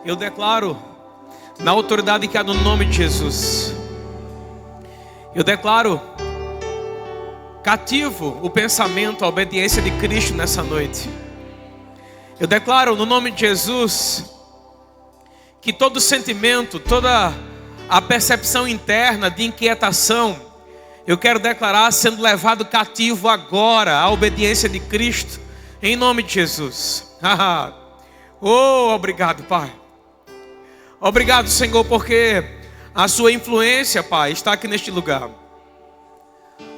Eu declaro, na autoridade que há no nome de Jesus, eu declaro cativo o pensamento, a obediência de Cristo nessa noite. Eu declaro no nome de Jesus que todo sentimento, toda a percepção interna de inquietação, eu quero declarar sendo levado cativo agora à obediência de Cristo, em nome de Jesus. Oh, obrigado, Pai. Obrigado, Senhor, porque a sua influência, Pai, está aqui neste lugar.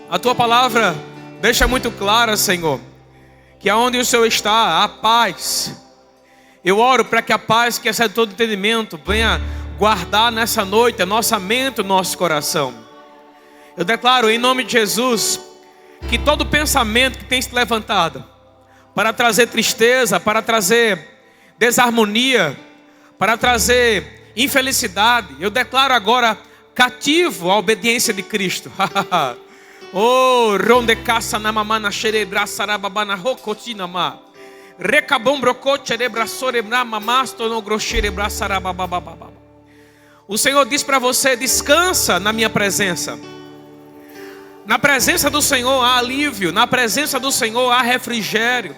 A tua palavra deixa muito clara, Senhor, que aonde o Senhor está, há paz. Eu oro para que a paz que excede todo entendimento venha guardar nessa noite a nossa mente, o nosso coração. Eu declaro em nome de Jesus que todo pensamento que tem se levantado para trazer tristeza, para trazer desarmonia, para trazer infelicidade, eu declaro agora cativo a obediência de Cristo. Oh, ronde caça na mamana xerebra sarababana rocotina ma recabom brocote cerebra sorebra mamasto no groxerebra sarababababa. O Senhor diz para você: descansa na minha presença. Na presença do Senhor há alívio, na presença do Senhor há refrigério,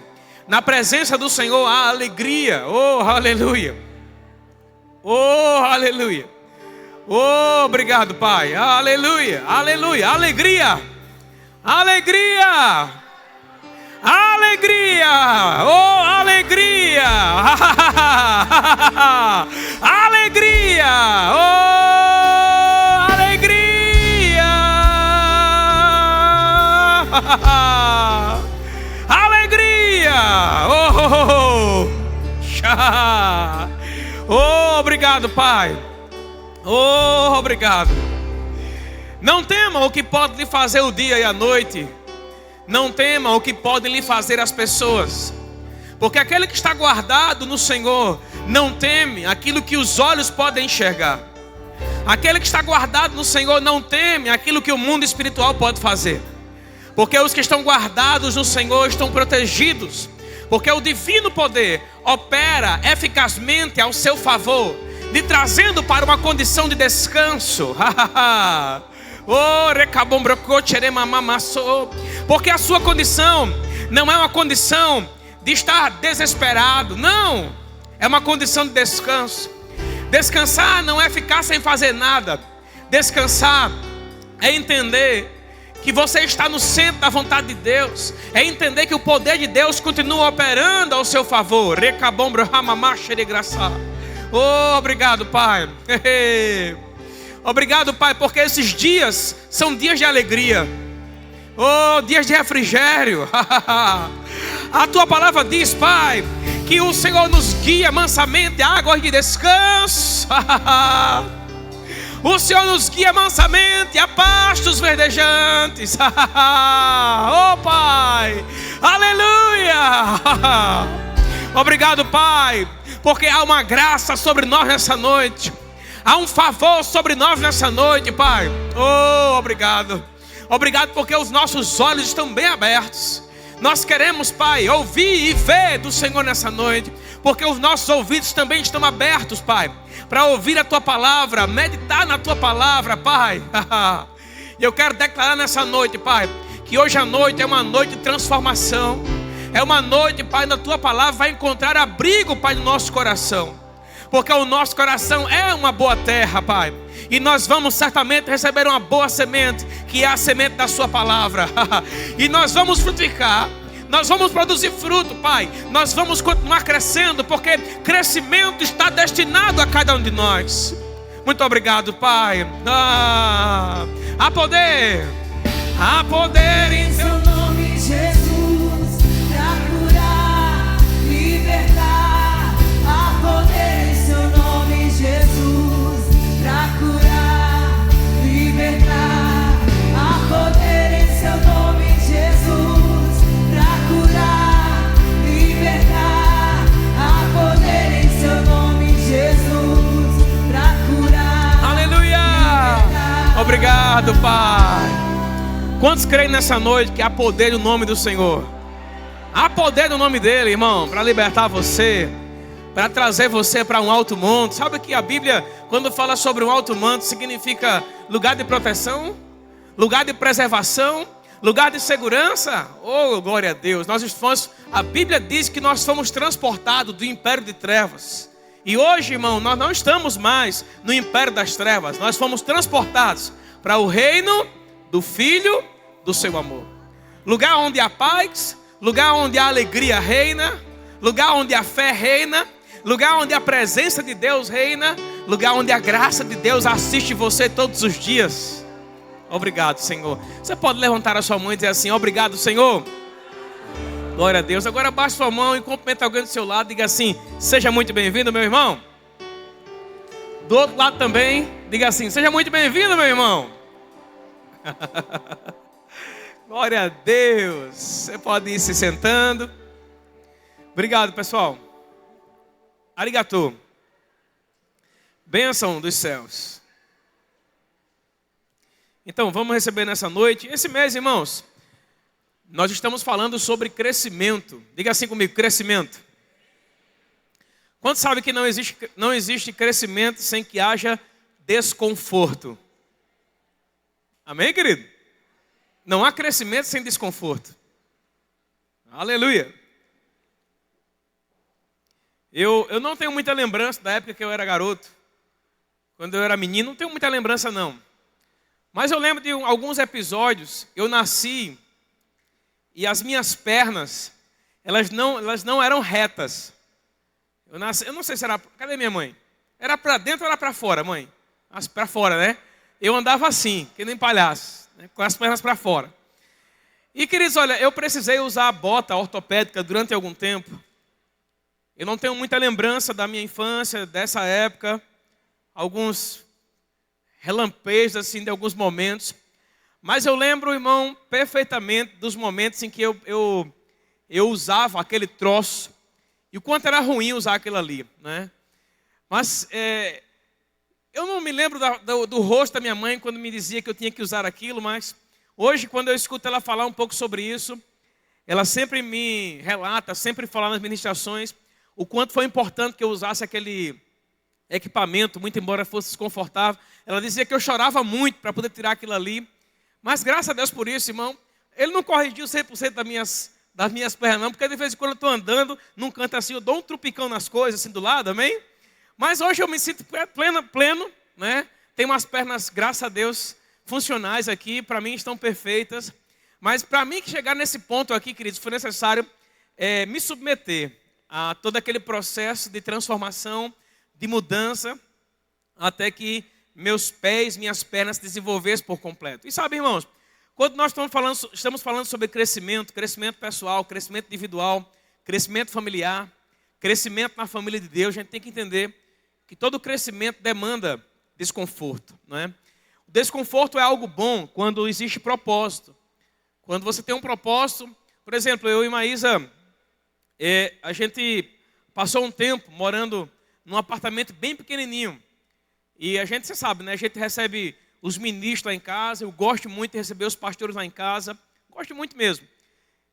na presença do Senhor há alegria. Oh, aleluia. Oh, aleluia. Oh, obrigado, Pai. Aleluia, aleluia, alegria. Alegria. Alegria. Oh, alegria. Alegria. Oh, alegria. Alegria. Oh, oh, obrigado, Pai. Oh, obrigado. Não tema o que pode lhe fazer o dia e a noite. Não tema o que podem lhe fazer as pessoas. Porque aquele que está guardado no Senhor não teme aquilo que os olhos podem enxergar. Aquele que está guardado no Senhor não teme aquilo que o mundo espiritual pode fazer. Porque os que estão guardados no Senhor estão protegidos. Porque o divino poder opera eficazmente ao seu favor, lhe trazendo para uma condição de descanso. Porque a sua condição não é uma condição de estar desesperado. Não, é uma condição de descanso. Descansar não é ficar sem fazer nada. Descansar é entender que você está no centro da vontade de Deus. É entender que o poder de Deus continua operando ao seu favor. Oh, obrigado, Pai. Obrigado, Pai, porque esses dias são dias de alegria. Oh, dias de refrigério. A tua palavra diz, Pai, que o Senhor nos guia mansamente a águas de descanso. O Senhor nos guia mansamente a pastos verdejantes. Oh, Pai, aleluia. Obrigado, Pai, porque há uma graça sobre nós nessa noite. Há um favor sobre nós nessa noite, Pai. Oh, obrigado. Obrigado porque os nossos olhos estão bem abertos. Nós queremos, Pai, ouvir e ver do Senhor nessa noite. Porque os nossos ouvidos também estão abertos, Pai, para ouvir a Tua palavra, meditar na Tua palavra, Pai. E eu quero declarar nessa noite, Pai, que hoje à noite é uma noite de transformação. É uma noite, Pai, na Tua palavra vai encontrar abrigo, Pai, no nosso coração. Porque o nosso coração é uma boa terra, Pai. E nós vamos certamente receber uma boa semente, que é a semente da Sua palavra. E nós vamos frutificar. Nós vamos produzir fruto, Pai. Nós vamos continuar crescendo, porque crescimento está destinado a cada um de nós. Muito obrigado, Pai. Há poder. Há poder em Seu nome, Jesus, para curar, libertar. Há poder em Seu nome, Jesus, para curar, libertar. Há poder em Seu nome, Jesus, para curar, libertar. Há poder em Seu nome, Jesus, para curar. Aleluia! Libertar. Obrigado, Pai. Quantos creem nessa noite que há poder no nome do Senhor? Há poder no nome dele, irmão, para libertar você. para trazer você para um alto monte. Sabe que a Bíblia, quando fala sobre um alto monte, significa lugar de proteção, lugar de preservação, lugar de segurança. Oh, glória a Deus. A Bíblia diz que nós fomos transportados do império de trevas. E hoje, irmão, nós não estamos mais no império das trevas. Nós fomos transportados para o reino do Filho do seu amor. Lugar onde há paz, lugar onde a alegria reina, lugar onde a fé reina, lugar onde a presença de Deus reina, lugar onde a graça de Deus assiste você todos os dias. Obrigado, Senhor. Você pode levantar a sua mão e dizer assim: obrigado, Senhor. Glória a Deus. Agora baixe sua mão e cumprimenta alguém do seu lado. Diga assim: seja muito bem-vindo, meu irmão. Do outro lado também, diga assim: seja muito bem-vindo, meu irmão. Glória a Deus. Você pode ir se sentando. Obrigado, pessoal. Arigato. Bênção dos céus. Então, vamos receber nessa noite. Esse mês, irmãos, nós estamos falando sobre crescimento. Diga assim comigo: crescimento. Quantos sabem que não existe crescimento sem que haja desconforto? Amém, querido? Não há crescimento sem desconforto. Aleluia. Eu não tenho muita lembrança da época que eu era garoto. Quando eu era menino, não tenho muita lembrança não. Mas eu lembro de alguns episódios. Eu nasci e as minhas pernas, elas não eram retas. Eu não sei se era... Cadê minha mãe? Era para dentro ou era para fora, mãe? Para fora, né? Eu andava assim, que nem palhaço, né? Com as pernas para fora. E, queridos, olha, eu precisei usar a bota ortopédica durante algum tempo. Eu não tenho muita lembrança da minha infância, dessa época. Alguns relampejos, assim, de alguns momentos. Mas eu lembro, irmão, perfeitamente dos momentos em que eu usava aquele troço. E o quanto era ruim usar aquilo ali, né? Mas eu não me lembro do rosto da minha mãe quando me dizia que eu tinha que usar aquilo. Mas hoje, quando eu escuto ela falar um pouco sobre isso, ela sempre me relata, sempre fala nas ministrações, o quanto foi importante que eu usasse aquele equipamento, muito embora fosse desconfortável. Ela dizia que eu chorava muito para poder tirar aquilo ali. Mas graças a Deus por isso, irmão. Ele não corrigiu 100% das minhas pernas não, porque de vez em quando eu estou andando num canto assim, eu dou um trupicão nas coisas assim do lado, amém? Mas hoje eu me sinto pleno, né? Tenho umas pernas, graças a Deus, funcionais aqui, para mim estão perfeitas. Mas para mim chegar nesse ponto aqui, queridos, foi necessário me submeter a todo aquele processo de transformação, de mudança, até que meus pés, minhas pernas se desenvolvessem por completo. E sabe, irmãos, quando nós estamos falando sobre crescimento pessoal, crescimento individual, crescimento familiar, crescimento na família de Deus, a gente tem que entender que todo crescimento demanda desconforto, não é? O desconforto é algo bom quando existe propósito. Quando você tem um propósito, por exemplo, eu e Maísa, a gente passou um tempo morando num apartamento bem pequenininho. E a gente, você sabe, né? A gente recebe os ministros lá em casa. Eu gosto muito de receber os pastores lá em casa. Gosto muito mesmo.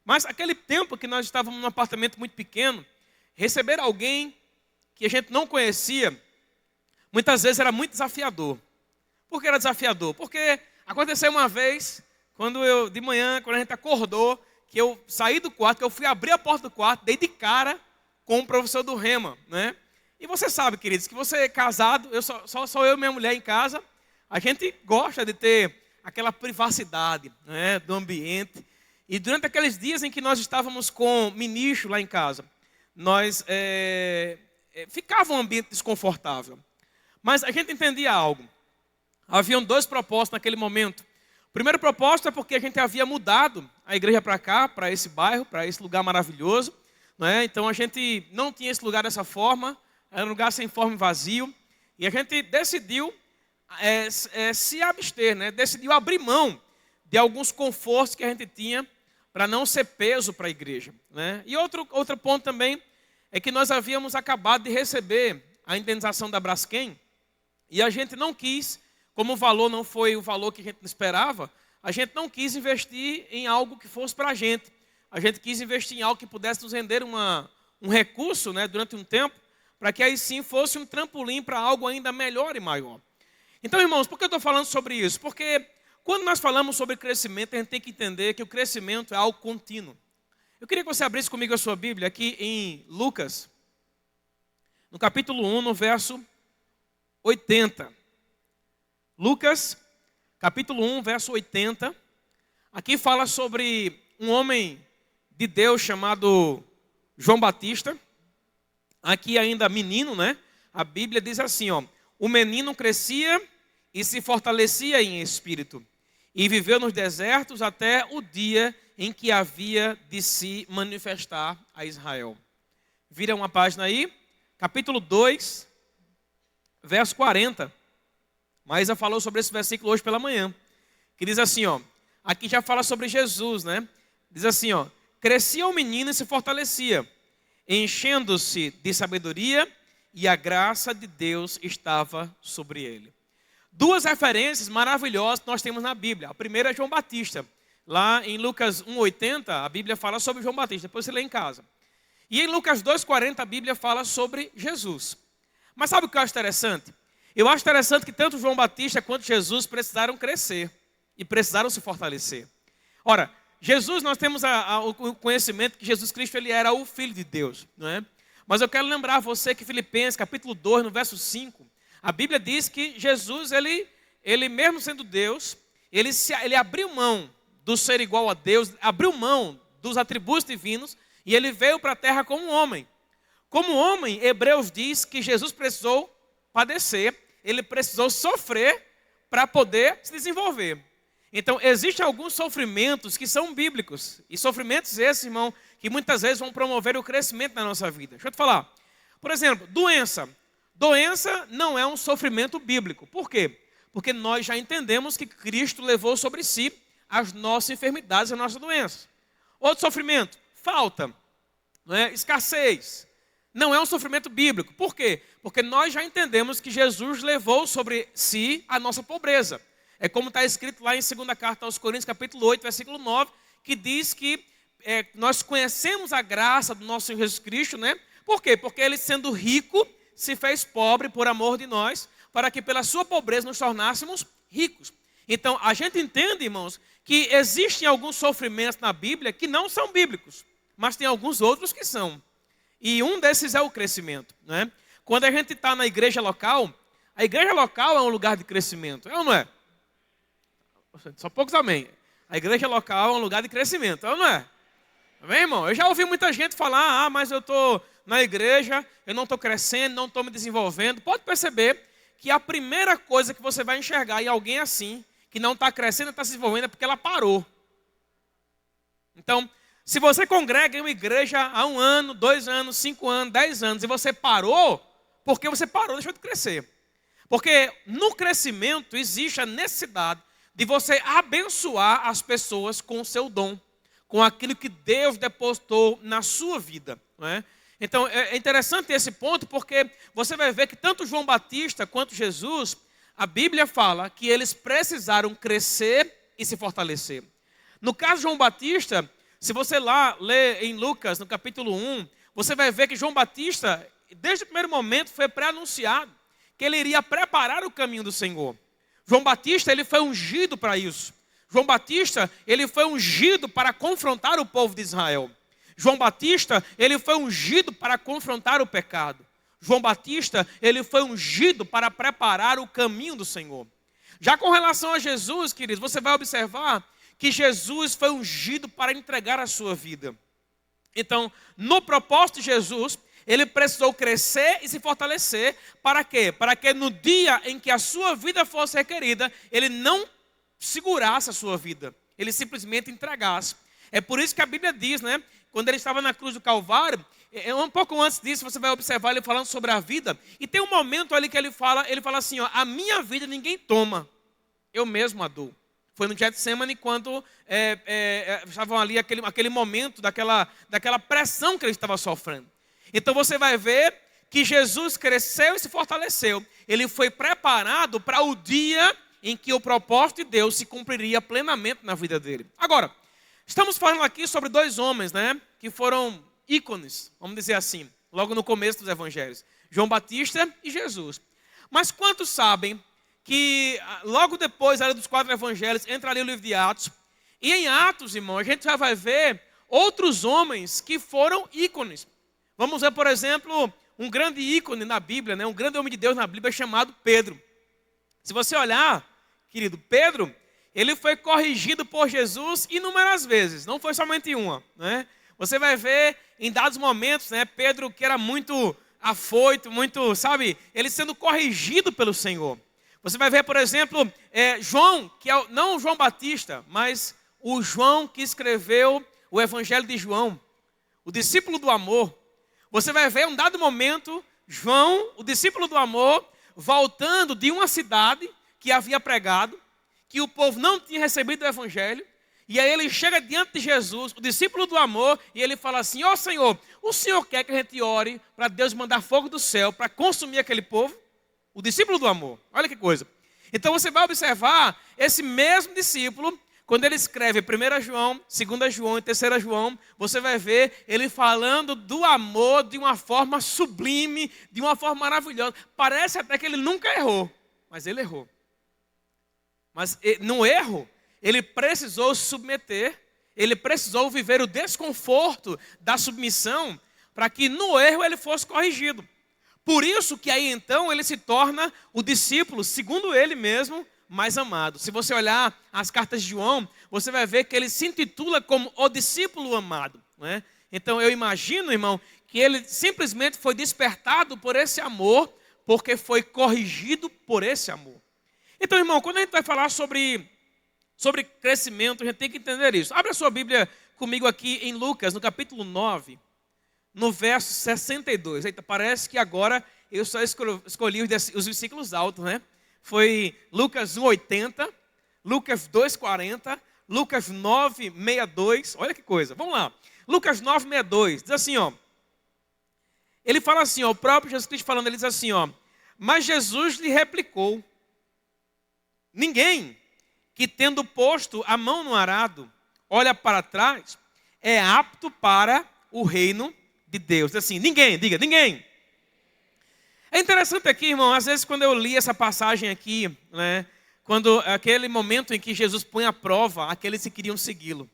Mas aquele tempo que nós estávamos num apartamento muito pequeno, receber alguém que a gente não conhecia, muitas vezes era muito desafiador. Por que era desafiador? Porque aconteceu uma vez, de manhã, quando a gente acordou, que eu saí do quarto, que eu fui abrir a porta do quarto, dei de cara com o professor do Rema, né? E você sabe, queridos, que você é casado, só eu e minha mulher em casa, a gente gosta de ter aquela privacidade, né, do ambiente. E durante aqueles dias em que nós estávamos com ministro lá em casa, ficava um ambiente desconfortável. Mas a gente entendia algo. Haviam dois propósitos naquele momento. O primeiro propósito é porque a gente havia mudado a igreja para cá, para esse bairro, para esse lugar maravilhoso, né? Então a gente não tinha esse lugar dessa forma. Era um lugar sem forma e vazio. E a gente decidiu se abster, né? Decidiu abrir mão de alguns confortos que a gente tinha para não ser peso para a igreja, né? E outro ponto também é que nós havíamos acabado de receber a indenização da Braskem e a gente não quis, como o valor não foi o valor que a gente esperava, a gente não quis investir em algo que fosse para a gente. A gente quis investir em algo que pudesse nos render um recurso, né, durante um tempo, para que aí sim fosse um trampolim para algo ainda melhor e maior. Então, irmãos, por que eu estou falando sobre isso? Porque quando nós falamos sobre crescimento, a gente tem que entender que o crescimento é algo contínuo. Eu queria que você abrisse comigo a sua Bíblia aqui em Lucas, no capítulo 1, no verso 80. Lucas, capítulo 1, verso 80. Aqui fala sobre um homem de Deus chamado João Batista. Aqui ainda menino, né? A Bíblia diz assim, ó: o menino crescia e se fortalecia em espírito, e viveu nos desertos até o dia em que havia de se manifestar a Israel. Vira uma página aí, capítulo 2, verso 40. Maísa falou sobre esse versículo hoje pela manhã, que diz assim, ó, aqui já fala sobre Jesus, né? Diz assim, ó: crescia o menino e se fortalecia, enchendo-se de sabedoria, e a graça de Deus estava sobre ele. Duas referências maravilhosas que nós temos na Bíblia. A primeira é João Batista. Lá em Lucas 1,80, a Bíblia fala sobre João Batista. Depois você lê em casa. E em Lucas 2,40, a Bíblia fala sobre Jesus. Mas sabe o que eu acho interessante? Eu acho interessante que tanto João Batista quanto Jesus precisaram crescer. E precisaram se fortalecer. Ora, Jesus, nós temos o conhecimento que Jesus Cristo ele era o Filho de Deus, não é? Mas eu quero lembrar a você que Filipenses, capítulo 2, no verso 5, a Bíblia diz que Jesus, ele mesmo sendo Deus, ele abriu mão do ser igual a Deus, abriu mão dos atributos divinos, e ele veio para a terra como um homem. Como homem, Hebreus diz que Jesus precisou padecer, ele precisou sofrer para poder se desenvolver. Então, existem alguns sofrimentos que são bíblicos. E sofrimentos esses, irmão, que muitas vezes vão promover o crescimento na nossa vida. Deixa eu te falar. Por exemplo, doença. Doença não é um sofrimento bíblico. Por quê? Porque nós já entendemos que Cristo levou sobre si as nossas enfermidades, as nossas doenças. Outro sofrimento, falta, não é? Escassez. Não é um sofrimento bíblico. Por quê? Porque nós já entendemos que Jesus levou sobre si a nossa pobreza. É como está escrito lá em 2ª carta aos Coríntios, capítulo 8, versículo 9, que diz que nós conhecemos a graça do nosso Senhor Jesus Cristo, né? Por quê? Porque ele, sendo rico, se fez pobre por amor de nós, para que pela sua pobreza nos tornássemos ricos. Então, a gente entende, irmãos, que existem alguns sofrimentos na Bíblia que não são bíblicos, mas tem alguns outros que são. E um desses é o crescimento, né? Quando a gente está na igreja local, a igreja local é um lugar de crescimento, é ou não é? Só poucos amém. A igreja local é um lugar de crescimento, é ou não é? Amém, irmão? Eu já ouvi muita gente falar, mas eu estou na igreja, eu não estou crescendo, não estou me desenvolvendo. Pode perceber que a primeira coisa que você vai enxergar em alguém assim, que não está crescendo, está se desenvolvendo, é porque ela parou. Então, se você congrega em uma igreja há 1 ano, 2 anos, 5 anos, 10 anos, e você parou, porque você parou, deixou de crescer. Porque no crescimento existe a necessidade de você abençoar as pessoas com o seu dom, com aquilo que Deus depositou na sua vida, não é? Então, é interessante esse ponto, porque você vai ver que tanto João Batista quanto Jesus, a Bíblia fala que eles precisaram crescer e se fortalecer. No caso de João Batista, se você lá lê em Lucas, no capítulo 1, você vai ver que João Batista, desde o primeiro momento, foi pré-anunciado que ele iria preparar o caminho do Senhor. João Batista, ele foi ungido para isso. João Batista, ele foi ungido para confrontar o povo de Israel. João Batista, ele foi ungido para confrontar o pecado. João Batista, ele foi ungido para preparar o caminho do Senhor. Já com relação a Jesus, queridos, você vai observar que Jesus foi ungido para entregar a sua vida. Então, no propósito de Jesus, ele precisou crescer e se fortalecer. Para quê? Para que no dia em que a sua vida fosse requerida, ele não segurasse a sua vida. Ele simplesmente entregasse. É por isso que a Bíblia diz, né? Quando ele estava na cruz do Calvário, um pouco antes disso, você vai observar ele falando sobre a vida. E tem um momento ali que ele fala assim, ó: a minha vida ninguém toma, eu mesmo a dou. Foi no Getsemane quando estavam ali aquele momento daquela pressão que ele estava sofrendo. Então você vai ver que Jesus cresceu e se fortaleceu. Ele foi preparado para o dia em que o propósito de Deus se cumpriria plenamente na vida dele. Agora, estamos falando aqui sobre 2 homens, né, que foram ícones, vamos dizer assim, logo no começo dos evangelhos. João Batista e Jesus. Mas quantos sabem que logo depois dos 4 evangelhos entra ali o livro de Atos, e em Atos, irmão, a gente já vai ver outros homens que foram ícones. Vamos ver, por exemplo, um grande ícone na Bíblia, né? Um grande homem de Deus na Bíblia chamado Pedro. Se você olhar, querido, Pedro, ele foi corrigido por Jesus inúmeras vezes, não foi somente uma, né? Você vai ver em dados momentos, né, Pedro, que era muito afoito, muito, sabe, ele sendo corrigido pelo Senhor. Você vai ver, por exemplo, João, que é não o João Batista, mas o João que escreveu o Evangelho de João, o discípulo do amor. Você vai ver um dado momento, João, o discípulo do amor, voltando de uma cidade que havia pregado, que o povo não tinha recebido o Evangelho, e aí ele chega diante de Jesus, o discípulo do amor, e ele fala assim: ó Senhor, o Senhor quer que a gente ore para Deus mandar fogo do céu para consumir aquele povo? O discípulo do amor, olha que coisa. Então você vai observar esse mesmo discípulo, quando ele escreve 1 João, 2 João e 3 João, você vai ver ele falando do amor de uma forma sublime, de uma forma maravilhosa. Parece até que ele nunca errou, mas ele errou. Mas no erro, ele precisou se submeter, ele precisou viver o desconforto da submissão, para que no erro ele fosse corrigido. Por isso que aí então ele se torna o discípulo, segundo ele mesmo, mais amado. Se você olhar as cartas de João, você vai ver que ele se intitula como o discípulo amado, não é? Então eu imagino, irmão, que ele simplesmente foi despertado por esse amor, porque foi corrigido por esse amor. Então, irmão, quando a gente vai falar sobre crescimento, a gente tem que entender isso. Abra a sua Bíblia comigo aqui em Lucas, no capítulo 9, no verso 62. Eita, parece que agora eu só escolhi os versículos altos, né? Foi Lucas 1,80, Lucas 2,40, Lucas 9,62. Olha que coisa. Vamos lá. Lucas 9,62. Diz assim, ó. Ele fala assim, ó. O próprio Jesus Cristo falando, ele diz assim, ó. Mas Jesus lhe replicou: ninguém que tendo posto a mão no arado, olha para trás, é apto para o reino de Deus. Diz assim, ninguém, diga, ninguém. É interessante aqui, irmão, às vezes quando eu li essa passagem aqui, né, quando aquele momento em que Jesus põe à prova aqueles que queriam segui-lo.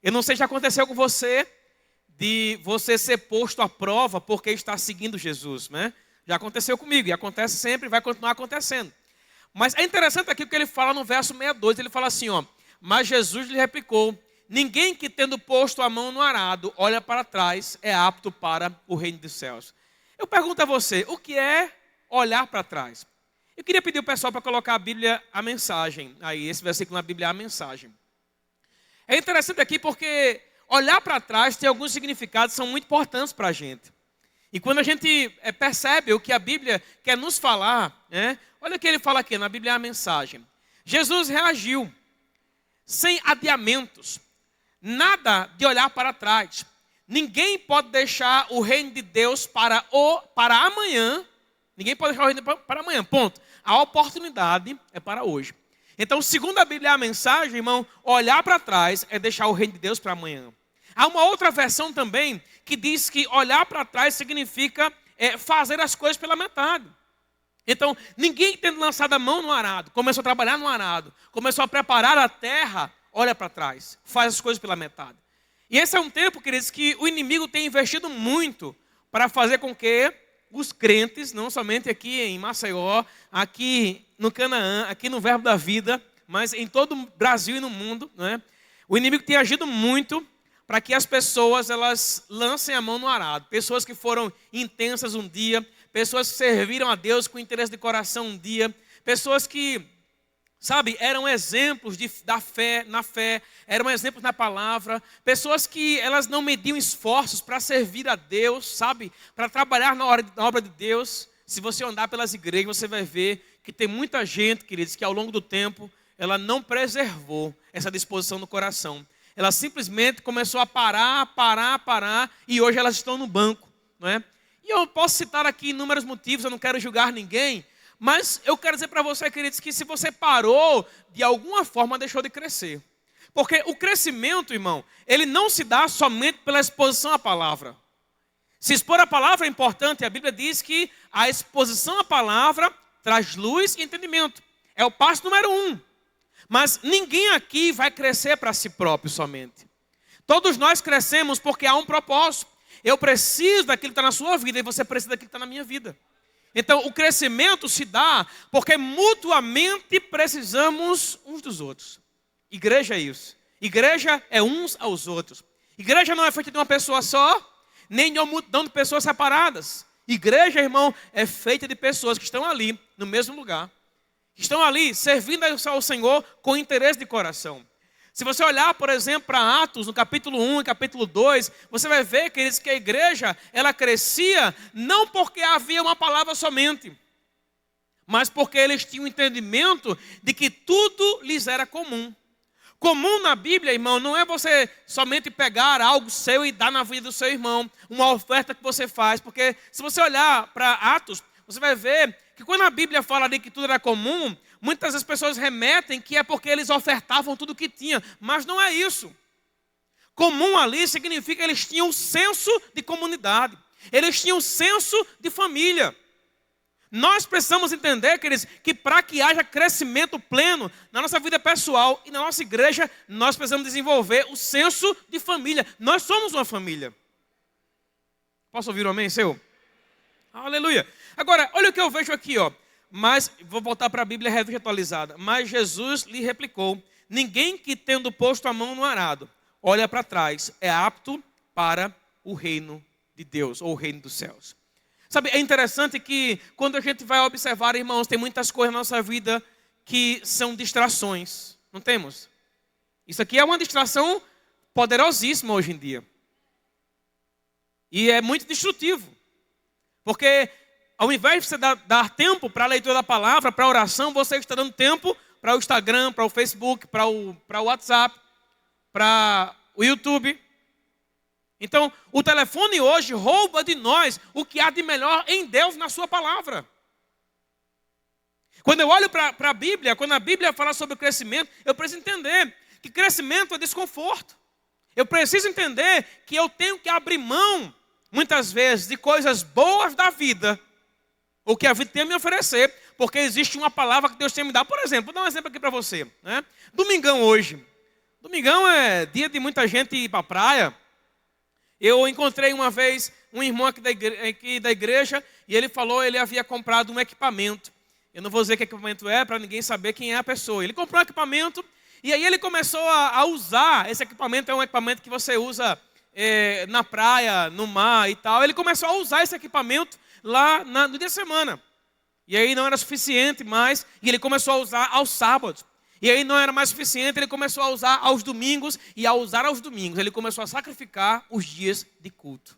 Eu não sei se já aconteceu com você, de você ser posto à prova porque está seguindo Jesus, né? Já aconteceu comigo, e acontece sempre, e vai continuar acontecendo. Mas é interessante aqui o que ele fala no verso 62, ele fala assim, ó. Mas Jesus lhe replicou: ninguém que tendo posto a mão no arado, olha para trás, é apto para o reino dos céus. Eu pergunto a você, o que é olhar para trás? Eu queria pedir ao pessoal para colocar a Bíblia, a mensagem, aí, esse versículo na Bíblia, a mensagem. É interessante aqui porque olhar para trás tem alguns significados que são muito importantes para a gente. E quando a gente percebe o que a Bíblia quer nos falar, né? Olha o que ele fala aqui na Bíblia, a mensagem. Jesus reagiu sem adiamentos, nada de olhar para trás. Ninguém pode deixar o reino de Deus para amanhã. Ninguém pode deixar o reino para amanhã, ponto. A oportunidade é para hoje. Então, segundo a Bíblia, a mensagem, irmão, olhar para trás é deixar o reino de Deus para amanhã. Há uma outra versão também que diz que olhar para trás significa fazer as coisas pela metade. Então, ninguém tendo lançado a mão no arado, começou a trabalhar no arado, começou a preparar a terra, olha para trás, faz as coisas pela metade. E esse é um tempo, queridos, que o inimigo tem investido muito para fazer com que os crentes, não somente aqui em Maceió, aqui no Canaã, aqui no Verbo da Vida, mas em todo o Brasil e no mundo, né? O inimigo tem agido muito para que as pessoas elas lancem a mão no arado. Pessoas que foram intensas um dia, pessoas que serviram a Deus com interesse de coração um dia, pessoas que, sabe, eram exemplos da fé, na fé, eram exemplos na palavra, pessoas que elas não mediam esforços para servir a Deus, sabe, para trabalhar na obra de Deus. Se você andar pelas igrejas, você vai ver que tem muita gente, queridos, que ao longo do tempo, ela não preservou essa disposição no coração. Ela simplesmente começou a parar, e hoje elas estão no banco, não é? E eu posso citar aqui inúmeros motivos, eu não quero julgar ninguém, mas eu quero dizer para você, queridos, que se você parou, de alguma forma deixou de crescer. Porque o crescimento, irmão, ele não se dá somente pela exposição à palavra. Se expor a palavra é importante. A Bíblia diz que a exposição à palavra traz luz e entendimento. É o passo número 1. Mas ninguém aqui vai crescer para si próprio somente. Todos nós crescemos porque há um propósito. Eu preciso daquilo que está na sua vida e você precisa daquilo que está na minha vida. Então o crescimento se dá porque mutuamente precisamos uns dos outros. Igreja é isso. Igreja é uns aos outros. Igreja não é feita de uma pessoa só, nem de uma multidão de pessoas separadas. Igreja, irmão, é feita de pessoas que estão ali, no mesmo lugar. Estão ali, servindo ao Senhor com interesse de coração. Se você olhar, por exemplo, para Atos, no capítulo 1 e capítulo 2, você vai ver, queridos, que a igreja, ela crescia não porque havia uma palavra somente, mas porque eles tinham um entendimento de que tudo lhes era comum. Comum na Bíblia, irmão, não é você somente pegar algo seu e dar na vida do seu irmão, uma oferta que você faz, porque se você olhar para Atos, você vai ver que quando a Bíblia fala ali que tudo era comum, muitas das pessoas remetem que é porque eles ofertavam tudo o que tinham, mas não é isso. Comum ali significa que eles tinham um senso de comunidade, eles tinham um senso de família. Nós precisamos entender, queridos, que para que haja crescimento pleno na nossa vida pessoal e na nossa igreja, nós precisamos desenvolver o senso de família. Nós somos uma família. Posso ouvir um amém seu? Aleluia. Agora, olha o que eu vejo aqui, ó. Mas, vou voltar para a Bíblia Revista Atualizada. Mas Jesus lhe replicou: ninguém que tendo posto a mão no arado, olha para trás, é apto para o reino de Deus, ou o reino dos céus. Sabe, é interessante que quando a gente vai observar, irmãos, tem muitas coisas na nossa vida que são distrações. Não temos? Isso aqui é uma distração poderosíssima hoje em dia. E é muito destrutivo. Porque ao invés de você dar tempo para a leitura da palavra, para a oração, você está dando tempo para o Instagram, para o Facebook, para o WhatsApp, para o YouTube. Então, o telefone hoje rouba de nós o que há de melhor em Deus na sua palavra. Quando eu olho para a Bíblia, quando a Bíblia fala sobre o crescimento, eu preciso entender que crescimento é desconforto. Eu preciso entender que eu tenho que abrir mão, muitas vezes, de coisas boas da vida, ou que a vida tem a me oferecer, porque existe uma palavra que Deus tem a me dar. Por exemplo, vou dar um exemplo aqui para você, né? Domingão hoje. Domingão é dia de muita gente ir para a praia. Eu encontrei uma vez um irmão aqui da igreja e ele falou que ele havia comprado um equipamento. Eu não vou dizer que equipamento é para ninguém saber quem é a pessoa. Ele comprou um equipamento e aí ele começou a usar. Esse equipamento é um equipamento que você usa na praia, no mar e tal. Ele começou a usar esse equipamento lá no dia da semana. E aí não era suficiente mais e ele começou a usar aos sábados. E aí não era mais suficiente, ele começou a usar aos domingos, e ao usar aos domingos, ele começou a sacrificar os dias de culto.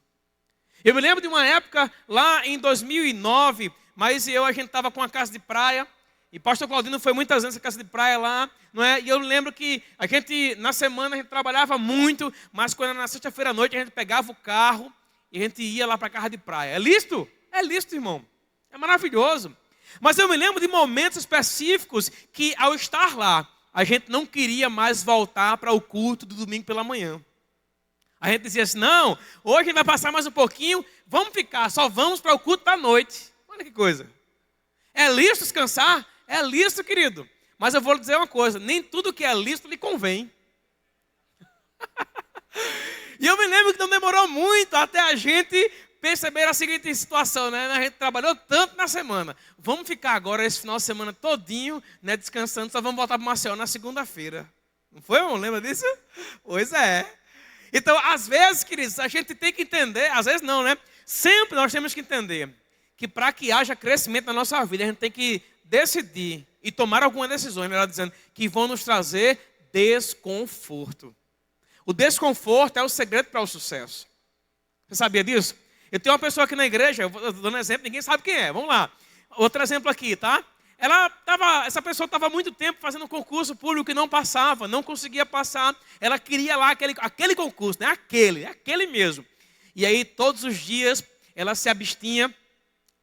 Eu me lembro de uma época, lá em 2009, a gente estava com uma casa de praia, e pastor Claudino foi muitas vezes essa casa de praia lá, não é? E eu lembro que a gente, na semana, a gente trabalhava muito, mas quando era na sexta-feira à noite, a gente pegava o carro, e a gente ia lá para a casa de praia. É lícito? É lícito, irmão. É maravilhoso. Mas eu me lembro de momentos específicos que, ao estar lá, a gente não queria mais voltar para o culto do domingo pela manhã. A gente dizia assim: não, hoje a gente vai passar mais um pouquinho, vamos ficar, só vamos para o culto da noite. Olha que coisa. É lícito descansar? É lícito, querido. Mas eu vou lhe dizer uma coisa: nem tudo que é lícito lhe convém. E eu me lembro que não demorou muito até a gente perceber a seguinte situação, né? A gente trabalhou tanto na semana. Vamos ficar agora esse final de semana todinho, né, descansando, só vamos voltar para o Maceió na segunda-feira. Não foi, irmão? Lembra disso? Pois é. Então, às vezes, queridos, a gente tem que entender, às vezes não, né? Sempre nós temos que entender que para que haja crescimento na nossa vida, a gente tem que decidir e tomar algumas decisões, melhor dizendo, que vão nos trazer desconforto. O desconforto é o segredo para o sucesso. Você sabia disso? Eu tenho uma pessoa aqui na igreja, eu vou dando um exemplo, ninguém sabe quem é, vamos lá. Outro exemplo aqui, tá? Essa pessoa estava há muito tempo fazendo um concurso público e não passava, não conseguia passar. Ela queria lá aquele concurso, né? Aquele mesmo. E aí todos os dias ela se abstinha,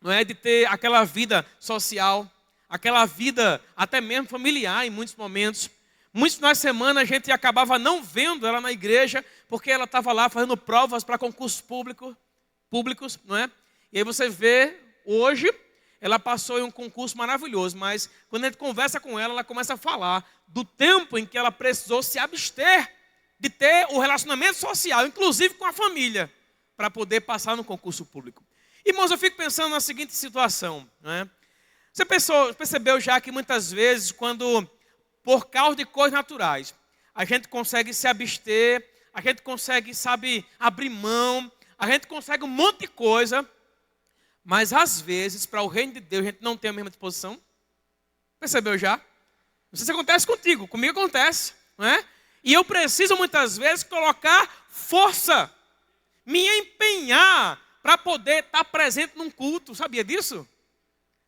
não é, de ter aquela vida social, aquela vida até mesmo familiar em muitos momentos. Muitos finais de semana a gente acabava não vendo ela na igreja, porque ela estava lá fazendo provas para concurso público. públicos, não é? E aí você vê, hoje, ela passou em um concurso maravilhoso, mas quando a gente conversa com ela, ela começa a falar do tempo em que ela precisou se abster de ter o relacionamento social, inclusive com a família, para poder passar no concurso público. Irmãos, eu fico pensando na seguinte situação, não é? Você percebeu já que muitas vezes, quando, por causa de coisas naturais, a gente consegue se abster, a gente consegue, sabe, abrir mão, a gente consegue um monte de coisa, mas às vezes, para o reino de Deus, a gente não tem a mesma disposição. Percebeu já? Não sei se acontece contigo, comigo acontece, não é? E eu preciso muitas vezes colocar força, me empenhar para poder estar presente num culto, sabia disso?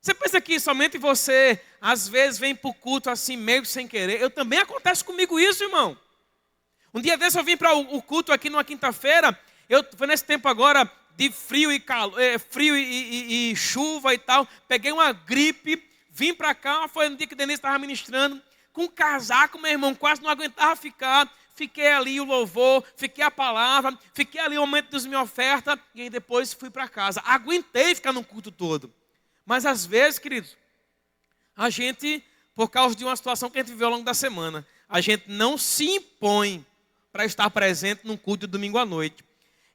Você pensa que somente você, às vezes, vem para o culto assim, meio sem querer? Eu também acontece comigo isso, irmão. Um dia desse eu vim para o culto aqui numa quinta-feira, foi nesse tempo agora de frio e calor, frio e chuva e tal, peguei uma gripe, vim para cá, foi no dia que o Denise estava ministrando, com um casaco, meu irmão, quase não aguentava ficar, fiquei ali o louvor, fiquei a palavra, fiquei ali o momento das minhas ofertas, e aí depois fui para casa. Aguentei ficar no culto todo. Mas às vezes, queridos, a gente, por causa de uma situação que a gente viveu ao longo da semana, a gente não se impõe para estar presente num culto de domingo à noite.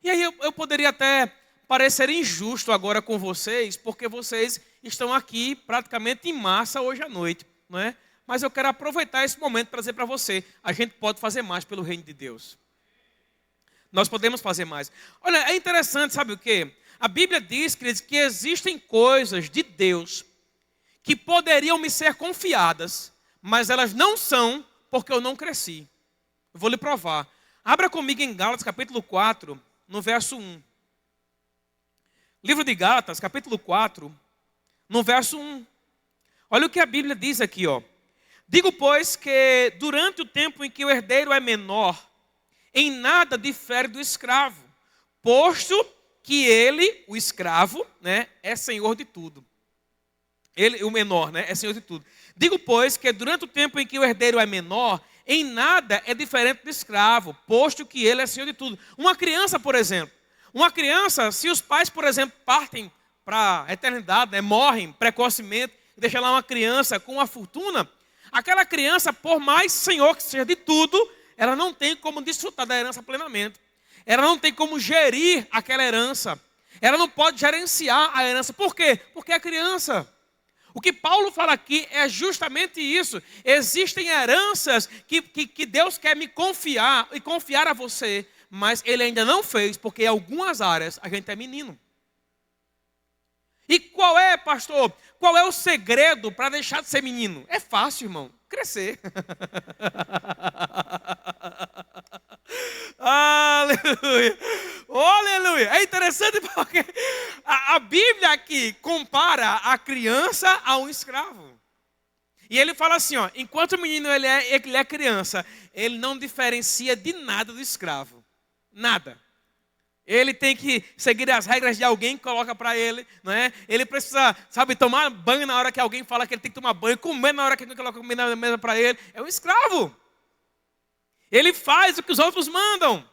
E aí eu poderia até parecer injusto agora com vocês, porque vocês estão aqui praticamente em massa hoje à noite, não é? Mas eu quero aproveitar esse momento para dizer para você, a gente pode fazer mais pelo reino de Deus. Nós podemos fazer mais. Olha, é interessante, sabe o quê? A Bíblia diz, queridos, que existem coisas de Deus que poderiam me ser confiadas, mas elas não são porque eu não cresci. Eu vou lhe provar. Abra comigo em Gálatas, capítulo 4, no verso 1. Livro de Gálatas, capítulo 4, no verso 1. Olha o que a Bíblia diz aqui, ó. Digo, pois, que durante o tempo em que o herdeiro é menor, em nada difere do escravo, posto que ele, o escravo, né, é senhor de tudo. Ele, o menor, né, é senhor de tudo. Digo, pois, que durante o tempo em que o herdeiro é menor, em nada é diferente do escravo, posto que ele é senhor de tudo. Uma criança, por exemplo. Uma criança, se os pais, por exemplo, partem para a eternidade, né, morrem precocemente, e deixam lá uma criança com uma fortuna, aquela criança, por mais senhor que seja de tudo, ela não tem como desfrutar da herança plenamente. Ela não tem como gerir aquela herança. Ela não pode gerenciar a herança. Por quê? Porque é criança. O que Paulo fala aqui é justamente isso. Existem heranças que Deus quer me confiar e confiar a você, mas Ele ainda não fez, porque em algumas áreas a gente é menino. E qual é, pastor? Qual é o segredo para deixar de ser menino? É fácil, irmão. Crescer. Aleluia. Oh, aleluia. É interessante porque a Bíblia aqui compara a criança a um escravo. E ele fala assim, ó, enquanto o menino ele é criança, ele não diferencia de nada do escravo. Nada. Ele tem que seguir as regras de alguém que coloca para ele, não é? Ele precisa, sabe, tomar banho na hora que alguém fala que ele tem que tomar banho, comer na hora que alguém coloca comida na mesa para ele. É um escravo. Ele faz o que os outros mandam.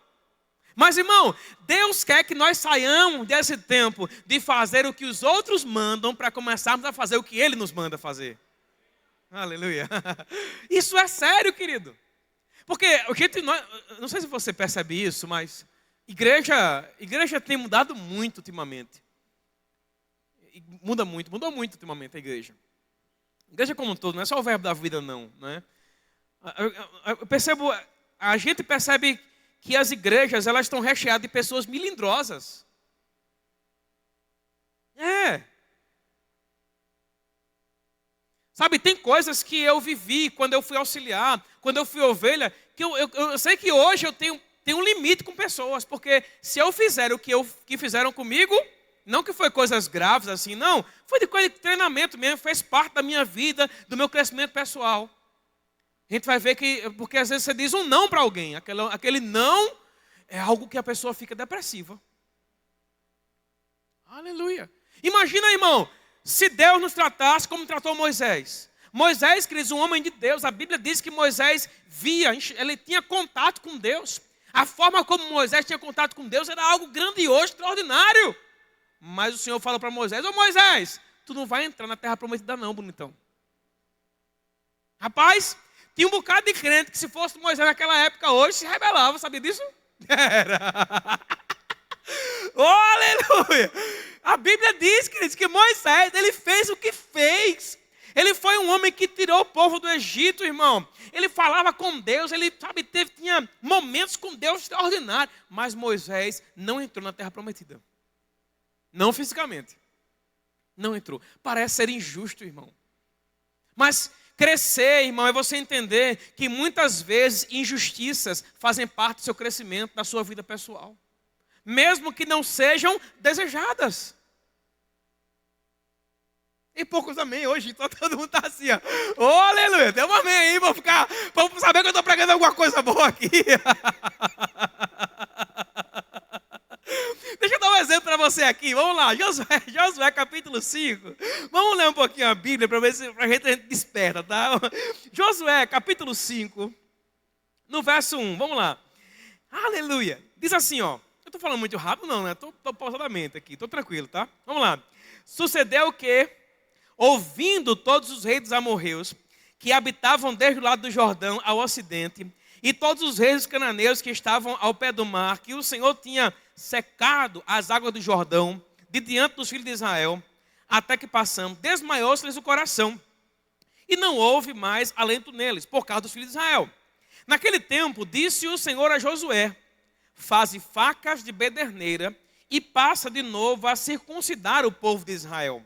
Mas, irmão, Deus quer que nós saiamos desse tempo de fazer o que os outros mandam para começarmos a fazer o que Ele nos manda fazer. Aleluia. Isso é sério, querido. Porque, não sei se você percebe isso, mas igreja tem mudado muito ultimamente. Mudou muito ultimamente a igreja. A igreja como um todo, não é só o verbo da vida não, né? A gente percebe que as igrejas, elas estão recheadas de pessoas melindrosas. Sabe, tem coisas que eu vivi quando eu fui auxiliar, quando eu fui ovelha, que eu sei que hoje eu tenho um limite com pessoas, porque se eu fizer o que fizeram comigo, não que foi coisas graves assim, não, foi de coisa de treinamento mesmo, fez parte da minha vida, do meu crescimento pessoal. A gente vai ver que, porque às vezes você diz um não para alguém, aquele não é algo que a pessoa fica depressiva. Aleluia. Imagina, irmão, se Deus nos tratasse como tratou Moisés. Moisés, queridos, um homem de Deus, a Bíblia diz que Moisés via, ele tinha contato com Deus. A forma como Moisés tinha contato com Deus era algo grandioso, extraordinário. Mas o Senhor falou para Moisés: ô Moisés, tu não vai entrar na terra prometida não, bonitão. Rapaz, tinha um bocado de crente que se fosse Moisés naquela época hoje, se rebelava, sabia disso? Era. Oh, aleluia! A Bíblia diz, queridos, que Moisés, ele fez o que fez. Ele foi um homem que tirou o povo do Egito, irmão. Ele falava com Deus, ele, sabe, tinha momentos com Deus extraordinários. Mas Moisés não entrou na terra prometida. Não fisicamente. Não entrou. Parece ser injusto, irmão. Mas crescer, irmão, é você entender que muitas vezes injustiças fazem parte do seu crescimento, da sua vida pessoal. Mesmo que não sejam desejadas. E poucos amém hoje, então todo mundo está assim, ó. Oh, aleluia, dê um amém aí, vou saber que eu estou pregando alguma coisa boa aqui. Deixa eu dar um exemplo para você aqui, vamos lá, Josué capítulo 5. Vamos ler um pouquinho a Bíblia para ver se a gente desperta, tá? Josué capítulo 5, no verso 1, vamos lá. Aleluia, diz assim, ó. Eu estou falando muito rápido não, né? Estou pausadamente aqui, estou tranquilo, tá? Vamos lá. Sucedeu que, ouvindo todos os reis dos amorreus, que habitavam desde o lado do Jordão ao ocidente, e todos os reis dos cananeus que estavam ao pé do mar, que o Senhor tinha secado as águas do Jordão, de diante dos filhos de Israel, até que passamos, desmaiou-se-lhes o coração, e não houve mais alento neles, por causa dos filhos de Israel. Naquele tempo, disse o Senhor a Josué: faze facas de bederneira, e passa de novo a circuncidar o povo de Israel.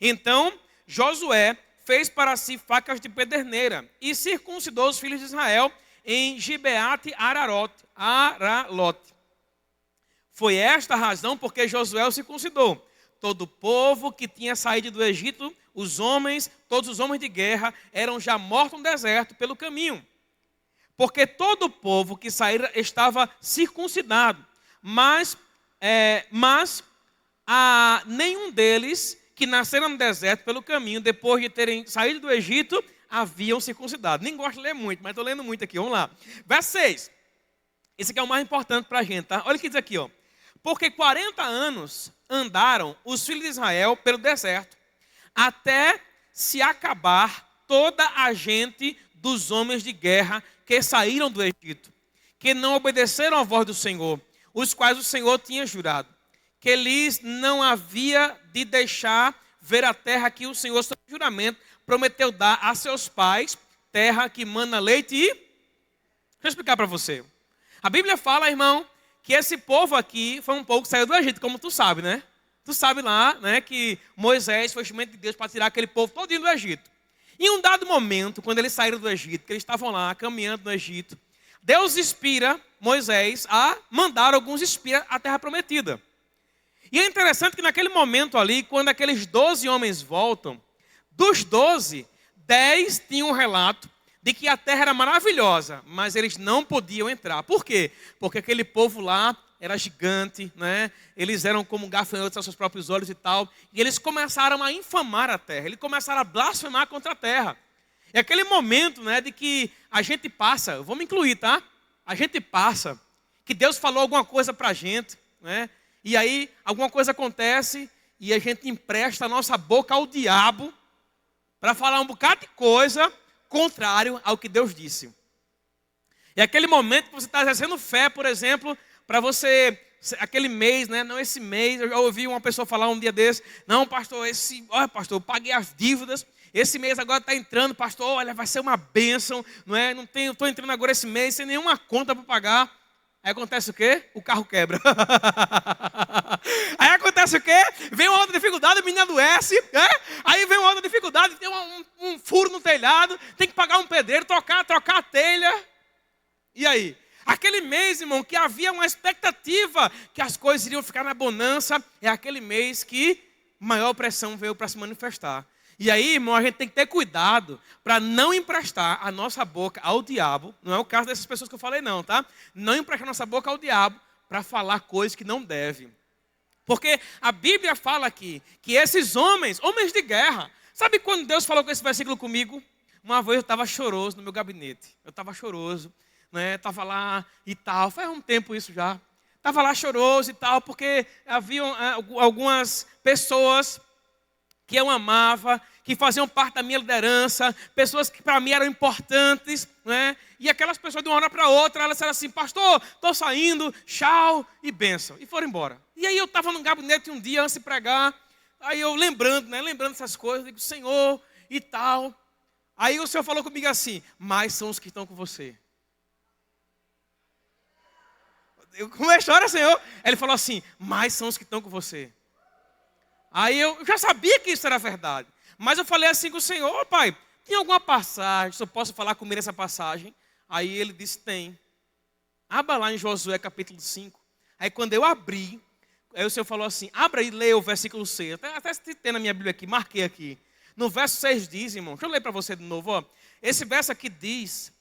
Então Josué fez para si facas de pederneira e circuncidou os filhos de Israel em Gibeate Aralote. Foi esta a razão porque Josué o circuncidou. Todo o povo que tinha saído do Egito, todos os homens de guerra, eram já mortos no deserto pelo caminho. Porque todo o povo que saíra estava circuncidado, mas nenhum deles que nasceram no deserto pelo caminho, depois de terem saído do Egito, haviam circuncidado. Nem gosto de ler muito, mas estou lendo muito aqui. Vamos lá. Verso 6. Esse aqui é o mais importante para a gente, tá? Olha o que diz aqui, ó. Porque 40 anos andaram os filhos de Israel pelo deserto, até se acabar toda a gente dos homens de guerra que saíram do Egito, que não obedeceram à voz do Senhor, os quais o Senhor tinha jurado, que lhes não havia de deixar ver a terra que o Senhor, sob juramento, prometeu dar a seus pais, terra que mana leite e... Deixa eu explicar para você. A Bíblia fala, irmão, que esse povo aqui foi um povo que saiu do Egito, como tu sabe, né? Tu sabe lá, né, que Moisés foi instrumento de Deus para tirar aquele povo todinho do Egito. Em um dado momento, quando eles saíram do Egito, que eles estavam lá caminhando no Egito, Deus inspira Moisés a mandar alguns espias à terra prometida. E é interessante que naquele momento ali, quando aqueles 12 homens voltam, dos 12, 10 tinham um relato de que a terra era maravilhosa, mas eles não podiam entrar. Por quê? Porque aquele povo lá era gigante, né? Eles eram como gafanhotos aos seus próprios olhos e tal. E eles começaram a infamar a terra, eles começaram a blasfemar contra a terra. É aquele momento, né, de que a gente passa, vamos incluir, tá? A gente passa, que Deus falou alguma coisa pra gente, né? E aí alguma coisa acontece e a gente empresta a nossa boca ao diabo para falar um bocado de coisa contrário ao que Deus disse. É aquele momento que você está exercendo fé, por exemplo, para você, aquele mês, né? Não esse mês, eu já ouvi uma pessoa falar um dia desse, não, pastor, olha, pastor, eu paguei as dívidas, esse mês agora está entrando, pastor, olha, vai ser uma bênção, não é? Estou entrando agora esse mês sem nenhuma conta para pagar. Aí acontece o quê? O carro quebra. Aí acontece o quê? Vem uma outra dificuldade, o menino adoece, né? Aí vem uma outra dificuldade, tem um furo no telhado, tem que pagar um pedreiro, trocar a telha. E aí? Aquele mês, irmão, que havia uma expectativa que as coisas iriam ficar na bonança, é aquele mês que maior pressão veio para se manifestar. E aí, irmão, a gente tem que ter cuidado para não emprestar a nossa boca ao diabo. Não é o caso dessas pessoas que eu falei não, tá? Não emprestar a nossa boca ao diabo para falar coisas que não deve. Porque a Bíblia fala aqui que esses homens de guerra, sabe quando Deus falou com esse versículo comigo? Uma vez eu estava choroso no meu gabinete. Eu estava choroso, né? Estava lá e tal, faz um tempo isso já. Estava lá choroso e tal, porque haviam algumas pessoas que eu amava, que faziam parte da minha liderança, pessoas que para mim eram importantes, né? E aquelas pessoas de uma hora para outra, elas disseram assim, pastor, estou saindo, tchau e bênção. E foram embora. E aí eu estava no gabinete um dia antes de pregar, aí eu lembrando essas coisas, digo, Senhor e tal. Aí o Senhor falou comigo assim, mas são os que estão com você. Como é a história, Senhor? Ele falou assim, mas são os que estão com você. Aí eu já sabia que isso era verdade. Mas eu falei assim com o Senhor, oh, pai, tem alguma passagem, se eu posso falar comigo essa passagem? Aí ele disse, tem. Abra lá em Josué capítulo 5. Aí quando eu abri, aí o Senhor falou assim, abra e leia o versículo 6. Até tem na minha Bíblia aqui, marquei aqui. No verso 6 diz, irmão, deixa eu ler para você de novo. Ó. Esse verso aqui diz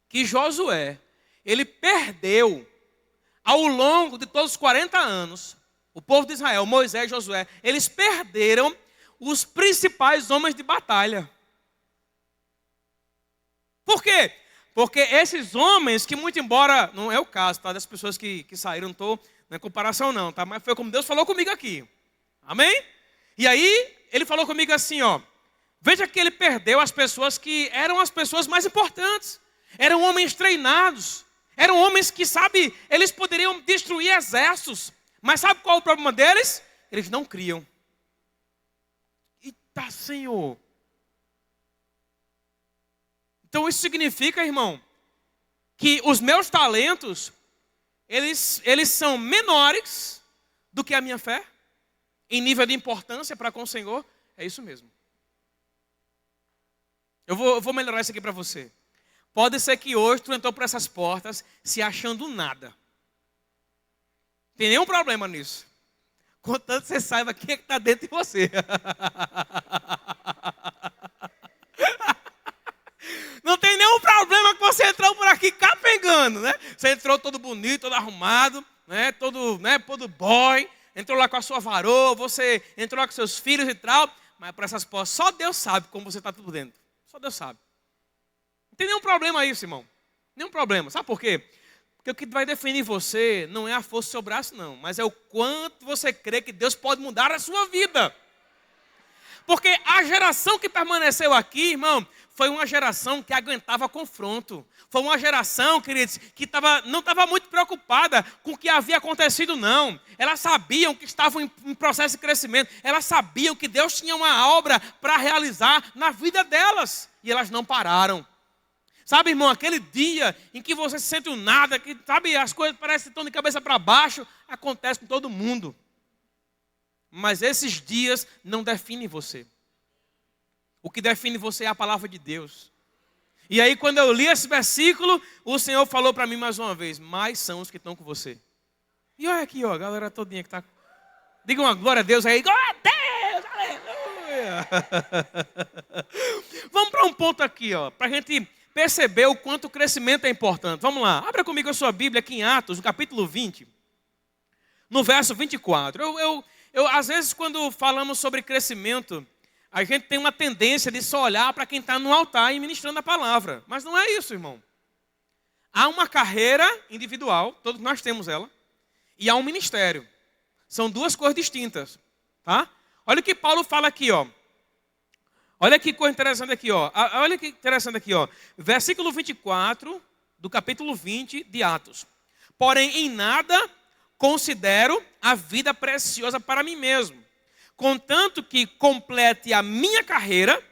que Josué, ele perdeu ao longo de todos os 40 anos, o povo de Israel, Moisés e Josué, eles perderam os principais homens de batalha. Por quê? Porque esses homens, que muito embora, não é o caso, tá? Das pessoas que saíram, não estou na comparação não, tá? Mas foi como Deus falou comigo aqui. Amém? E aí, ele falou comigo assim, ó. Veja que ele perdeu as pessoas que eram as pessoas mais importantes. Eram homens treinados. Eram homens que, sabe, eles poderiam destruir exércitos. Mas sabe qual é o problema deles? Eles não criam. Eita, Senhor. Então isso significa, irmão, que os meus talentos, eles são menores do que a minha fé, em nível de importância para com o Senhor. É isso mesmo. Eu vou melhorar isso aqui para você. Pode ser que hoje tu entrou por essas portas se achando nada. Não tem nenhum problema nisso. Contanto que você saiba quem é que está dentro de você. Não tem nenhum problema que você entrou por aqui capengando, né? Você entrou todo bonito, todo arrumado, né? Todo boy. Entrou lá com a sua varoa, você entrou lá com seus filhos e tal. Mas por essas portas, só Deus sabe como você está tudo dentro. Só Deus sabe. Não tem nenhum problema isso, irmão. Nenhum problema. Sabe por quê? Porque o que vai definir você não é a força do seu braço, não. Mas é o quanto você crê que Deus pode mudar a sua vida. Porque a geração que permaneceu aqui, irmão, foi uma geração que aguentava confronto. Foi uma geração, queridos, que não estava muito preocupada com o que havia acontecido, não. Elas sabiam que estavam em processo de crescimento. Elas sabiam que Deus tinha uma obra para realizar na vida delas. E elas não pararam. Sabe, irmão, aquele dia em que você se sente um nada, que, sabe, as coisas parecem que estão de cabeça para baixo, acontece com todo mundo. Mas esses dias não definem você. O que define você é a palavra de Deus. E aí, quando eu li esse versículo, o Senhor falou para mim mais uma vez, mais são os que estão com você. E olha aqui, ó, a galera todinha que está... Diga uma glória a Deus aí. Glória a Deus, aleluia. Vamos para um ponto aqui, ó, para a gente perceber o quanto o crescimento é importante. Vamos lá, abra comigo a sua Bíblia aqui em Atos, no capítulo 20, no verso 24. Eu às vezes, quando falamos sobre crescimento, a gente tem uma tendência de só olhar para quem está no altar e ministrando a palavra. Mas não é isso, irmão. Há uma carreira individual, todos nós temos ela, e há um ministério. São duas coisas distintas, tá? Olha o que Paulo fala aqui, ó. Olha que coisa interessante aqui, ó. Olha que interessante aqui, ó. Versículo 24 do capítulo 20 de Atos. Porém, em nada considero a vida preciosa para mim mesmo, contanto que complete a minha carreira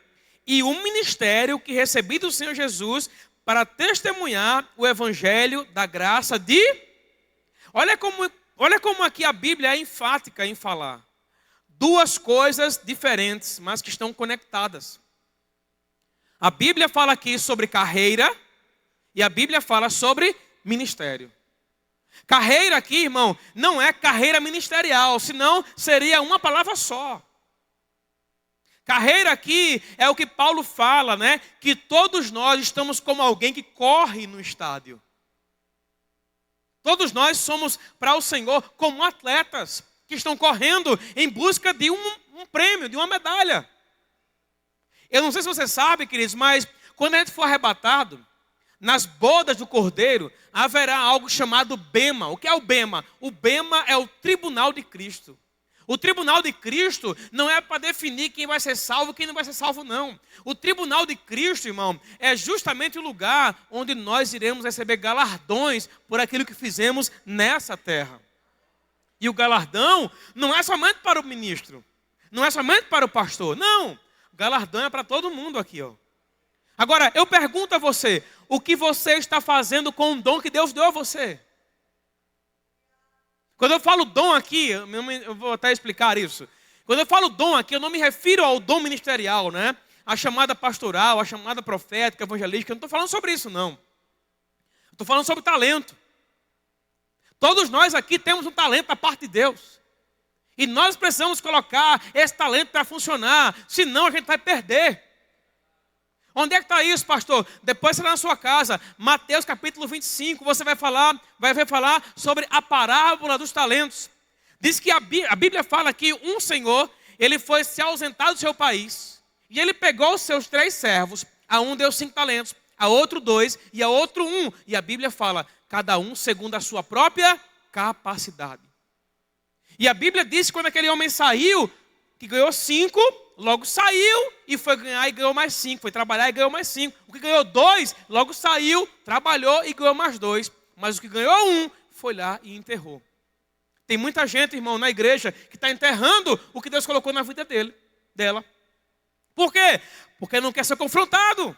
e o ministério que recebi do Senhor Jesus para testemunhar o evangelho da graça de... Olha como aqui a Bíblia é enfática em falar. Duas coisas diferentes, mas que estão conectadas. A Bíblia fala aqui sobre carreira e a Bíblia fala sobre ministério. Carreira aqui, irmão, não é carreira ministerial, senão seria uma palavra só. Carreira aqui é o que Paulo fala, né? Que todos nós estamos como alguém que corre no estádio. Todos nós somos para o Senhor como atletas que estão correndo em busca de um prêmio, de uma medalha. Eu não sei se você sabe, queridos, mas quando a gente for arrebatado, Nas bodas do Cordeiro haverá algo chamado bema. O que é o bema? O bema é o tribunal de Cristo. O tribunal de Cristo não é para definir quem vai ser salvo e quem não vai ser salvo, não. O tribunal de Cristo, irmão, é justamente o lugar onde nós iremos receber galardões por aquilo que fizemos nessa terra. E o galardão não é somente para o ministro, não é somente para o pastor, não. O galardão é para todo mundo aqui, ó. Agora, eu pergunto a você, o que você está fazendo com o dom que Deus deu a você? Quando eu falo dom aqui, eu vou até explicar isso. Quando eu falo dom aqui, eu não me refiro ao dom ministerial, né? A chamada pastoral, a chamada profética, evangelística. Eu não estou falando sobre isso, não. Eu estou falando sobre talento. Todos nós aqui temos um talento da parte de Deus. E nós precisamos colocar esse talento para funcionar. Senão a gente vai perder. Onde é que está isso, pastor? Depois será na sua casa. Mateus capítulo 25, você vai ver falar sobre a parábola dos talentos. Diz que a Bíblia fala que um senhor, ele foi se ausentar do seu país. E ele pegou os seus 3 servos. A um deu 5 talentos, a outro 2 e a outro 1. E a Bíblia fala, cada um segundo a sua própria capacidade. E a Bíblia diz que quando aquele homem saiu, que ganhou 5, logo saiu e foi ganhar e ganhou mais 5. Foi trabalhar e ganhou mais 5. O que ganhou 2, logo saiu, trabalhou e ganhou mais 2. Mas o que ganhou 1, foi lá e enterrou. Tem muita gente, irmão, na igreja que está enterrando o que Deus colocou na vida dela. Por quê? Porque não quer ser confrontado.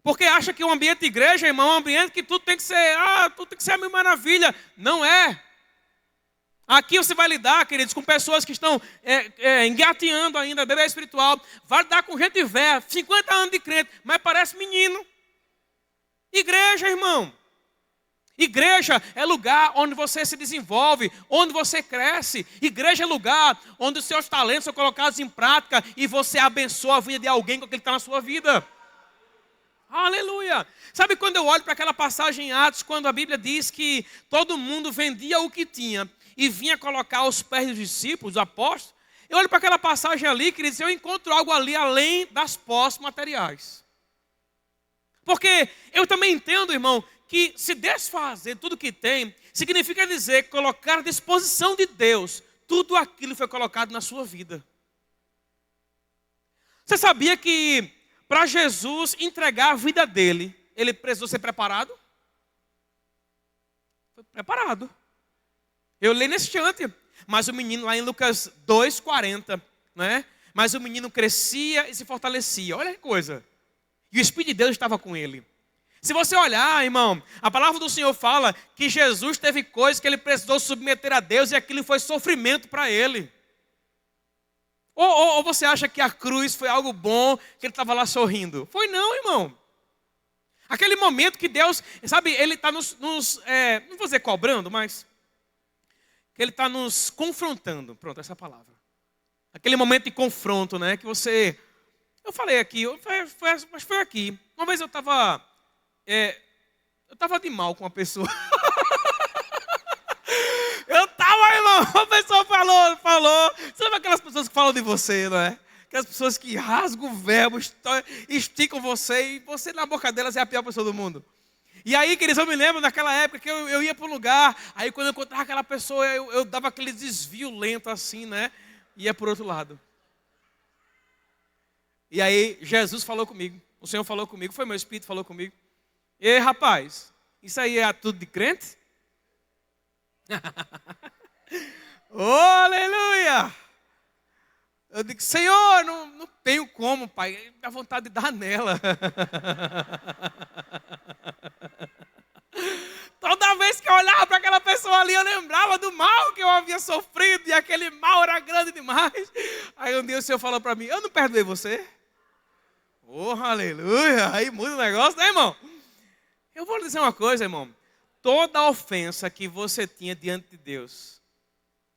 Porque acha que o ambiente de igreja, irmão, é um ambiente que tudo tem que ser, tudo tem que ser a mil maravilha. Não é. Aqui você vai lidar, queridos, com pessoas que estão engateando ainda, bebê espiritual. Vai lidar com gente velha, 50 anos de crente, mas parece menino. Igreja, irmão. Igreja é lugar onde você se desenvolve, onde você cresce. Igreja é lugar onde os seus talentos são colocados em prática e você abençoa a vida de alguém com aquilo que está na sua vida. Aleluia! Sabe quando eu olho para aquela passagem em Atos, quando a Bíblia diz que todo mundo vendia o que tinha e vinha colocar aos pés dos discípulos, dos apóstolos? Eu olho para aquela passagem ali, queridos, eu encontro algo ali além das posses materiais. Porque eu também entendo, irmão, que se desfazer tudo que tem, significa dizer colocar à disposição de Deus tudo aquilo que foi colocado na sua vida. Você sabia que para Jesus entregar a vida dele, ele precisou ser preparado? Foi preparado. Eu leio nesse instante, mas o menino lá em Lucas 2:40, né? Mas o menino crescia e se fortalecia. Olha que coisa. E o Espírito de Deus estava com ele. Se você olhar, irmão, a palavra do Senhor fala que Jesus teve coisas que ele precisou submeter a Deus e aquilo foi sofrimento para ele. Ou você acha que a cruz foi algo bom, que ele estava lá sorrindo? Foi não, irmão. Aquele momento que Deus, sabe, ele está não vou dizer cobrando, mas que ele está nos confrontando. Pronto, essa é a palavra. Aquele momento de confronto, né, que você... Eu falei aqui, mas foi aqui. Uma vez eu estava de mal com uma pessoa. Eu estava, irmão, uma pessoa falou. Sabe aquelas pessoas que falam de você, não é? Aquelas pessoas que rasgam o verbo, esticam você e você na boca delas é a pior pessoa do mundo. E aí, queridos, eu me lembro naquela época que eu ia para um lugar, aí quando eu encontrava aquela pessoa, eu dava aquele desvio lento assim, né? E ia por outro lado. E aí, Jesus falou comigo, o Senhor falou comigo, foi meu Espírito que falou comigo. E rapaz, isso aí é tudo de crente? Oh, aleluia! Eu digo, Senhor, não tenho como, pai. Dá vontade de dar nela. Toda vez que eu olhava para aquela pessoa ali, eu lembrava do mal que eu havia sofrido. E aquele mal era grande demais. Aí um dia o Senhor falou para mim, eu não perdoei você? Oh, aleluia! Aí muda o negócio, né, irmão? Eu vou lhe dizer uma coisa, irmão. Toda ofensa que você tinha diante de Deus,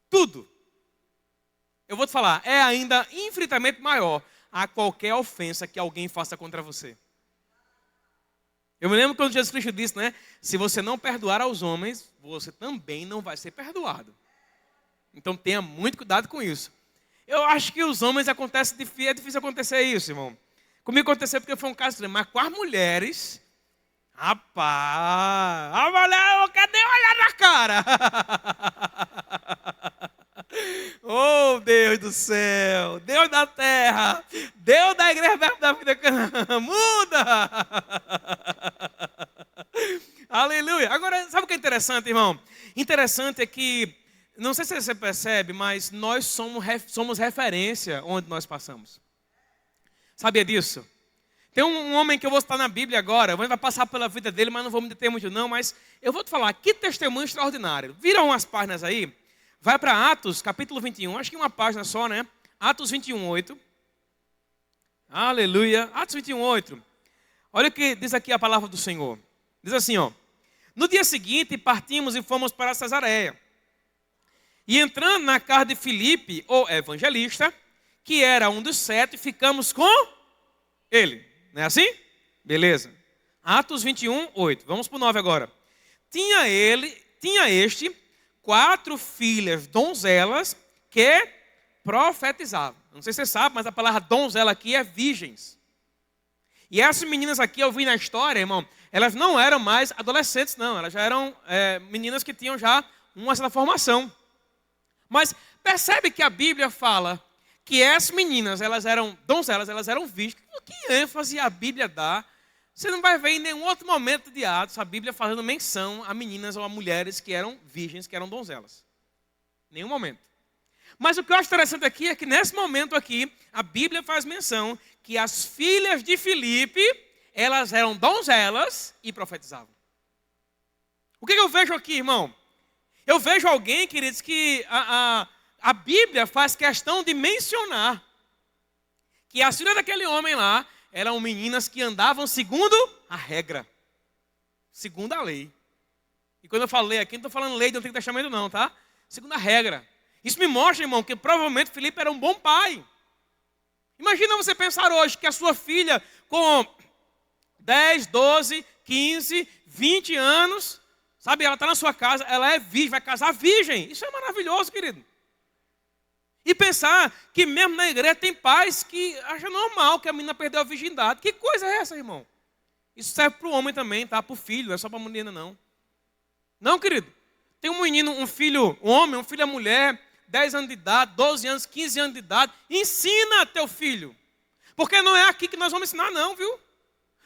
tudo, eu vou te falar, é ainda infinitamente maior a qualquer ofensa que alguém faça contra você. Eu me lembro quando Jesus Cristo disse, né? Se você não perdoar aos homens, você também não vai ser perdoado. Então tenha muito cuidado com isso. Eu acho que os homens é difícil acontecer isso, irmão. Comigo aconteceu porque foi um caso estranho, mas com as mulheres, Rapaz, a mulher, cadê olhar na cara? Oh, Deus do céu, Deus da terra, Deus da igreja da vida, muda! Aleluia! Agora, sabe o que é interessante, irmão? Interessante é que, não sei se você percebe, mas nós somos referência onde nós passamos. Sabia disso? Tem um homem que eu vou citar na Bíblia agora, a gente vai passar pela vida dele, mas não vou me deter muito não, mas eu vou te falar, que testemunho extraordinário. Viram umas páginas aí? Vai para Atos, capítulo 21, acho que uma página só, né? Atos 21, 8. Aleluia. Atos 21, 8. Olha o que diz aqui a palavra do Senhor. Diz assim, ó. No dia seguinte, partimos e fomos para Cesareia. E entrando na casa de Filipe, o evangelista, que era um dos 7, ficamos com ele. Não é assim? Beleza. Atos 21, 8. Vamos para o 9 agora. Tinha este 4 filhas donzelas que profetizavam. Não sei se você sabe, mas a palavra donzela aqui é virgens. E essas meninas aqui, eu vi na história, irmão, elas não eram mais adolescentes, não. Elas já eram meninas que tinham já uma certa formação. Mas percebe que a Bíblia fala que essas meninas, elas eram donzelas, elas eram virgens. Que ênfase a Bíblia dá? Você não vai ver em nenhum outro momento de Atos a Bíblia fazendo menção a meninas ou a mulheres que eram virgens, que eram donzelas. Nenhum momento. Mas o que eu acho interessante aqui é que nesse momento aqui, a Bíblia faz menção que as filhas de Filipe, elas eram donzelas e profetizavam. O que eu vejo aqui, irmão? Eu vejo alguém, queridos, que a Bíblia faz questão de mencionar que as filhas daquele homem lá eram meninas que andavam segundo a regra, segundo a lei. E quando eu falo lei aqui, não estou falando lei de Antigo Testamento não, tá? Segundo a regra. Isso me mostra, irmão, que provavelmente Filipe era um bom pai. Imagina você pensar hoje que a sua filha com 10, 12, 15, 20 anos, sabe, ela está na sua casa, ela é virgem, vai casar virgem. Isso é maravilhoso, querido. E pensar que mesmo na igreja tem pais que acham normal que a menina perdeu a virgindade. Que coisa é essa, irmão? Isso serve para o homem também, tá? Para o filho, não é só para a menina, não. Não, querido. Tem um menino, um filho homem, um filho mulher, 10 anos de idade, 12 anos, 15 anos de idade. Ensina teu filho. Porque não é aqui que nós vamos ensinar, não, viu?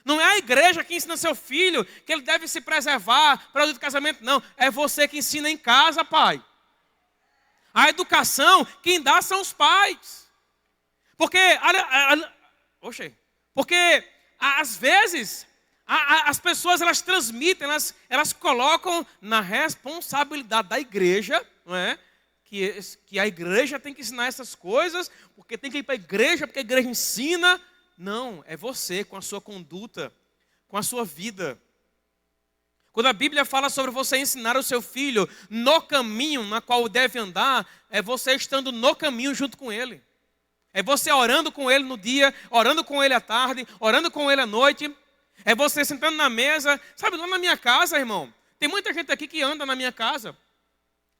Não é a igreja que ensina seu filho que ele deve se preservar para o do casamento, não. É você que ensina em casa, pai. A educação, quem dá são os pais. Porque às vezes, as pessoas elas transmitem, elas colocam na responsabilidade da igreja, não é? Que a igreja tem que ensinar essas coisas, porque tem que ir para a igreja, porque a igreja ensina. Não, é você com a sua conduta, com a sua vida. Quando a Bíblia fala sobre você ensinar o seu filho no caminho na qual deve andar, é você estando no caminho junto com ele. É você orando com ele no dia, orando com ele à tarde, orando com ele à noite. É você sentando na mesa. Sabe, lá na minha casa, irmão, tem muita gente aqui que anda na minha casa.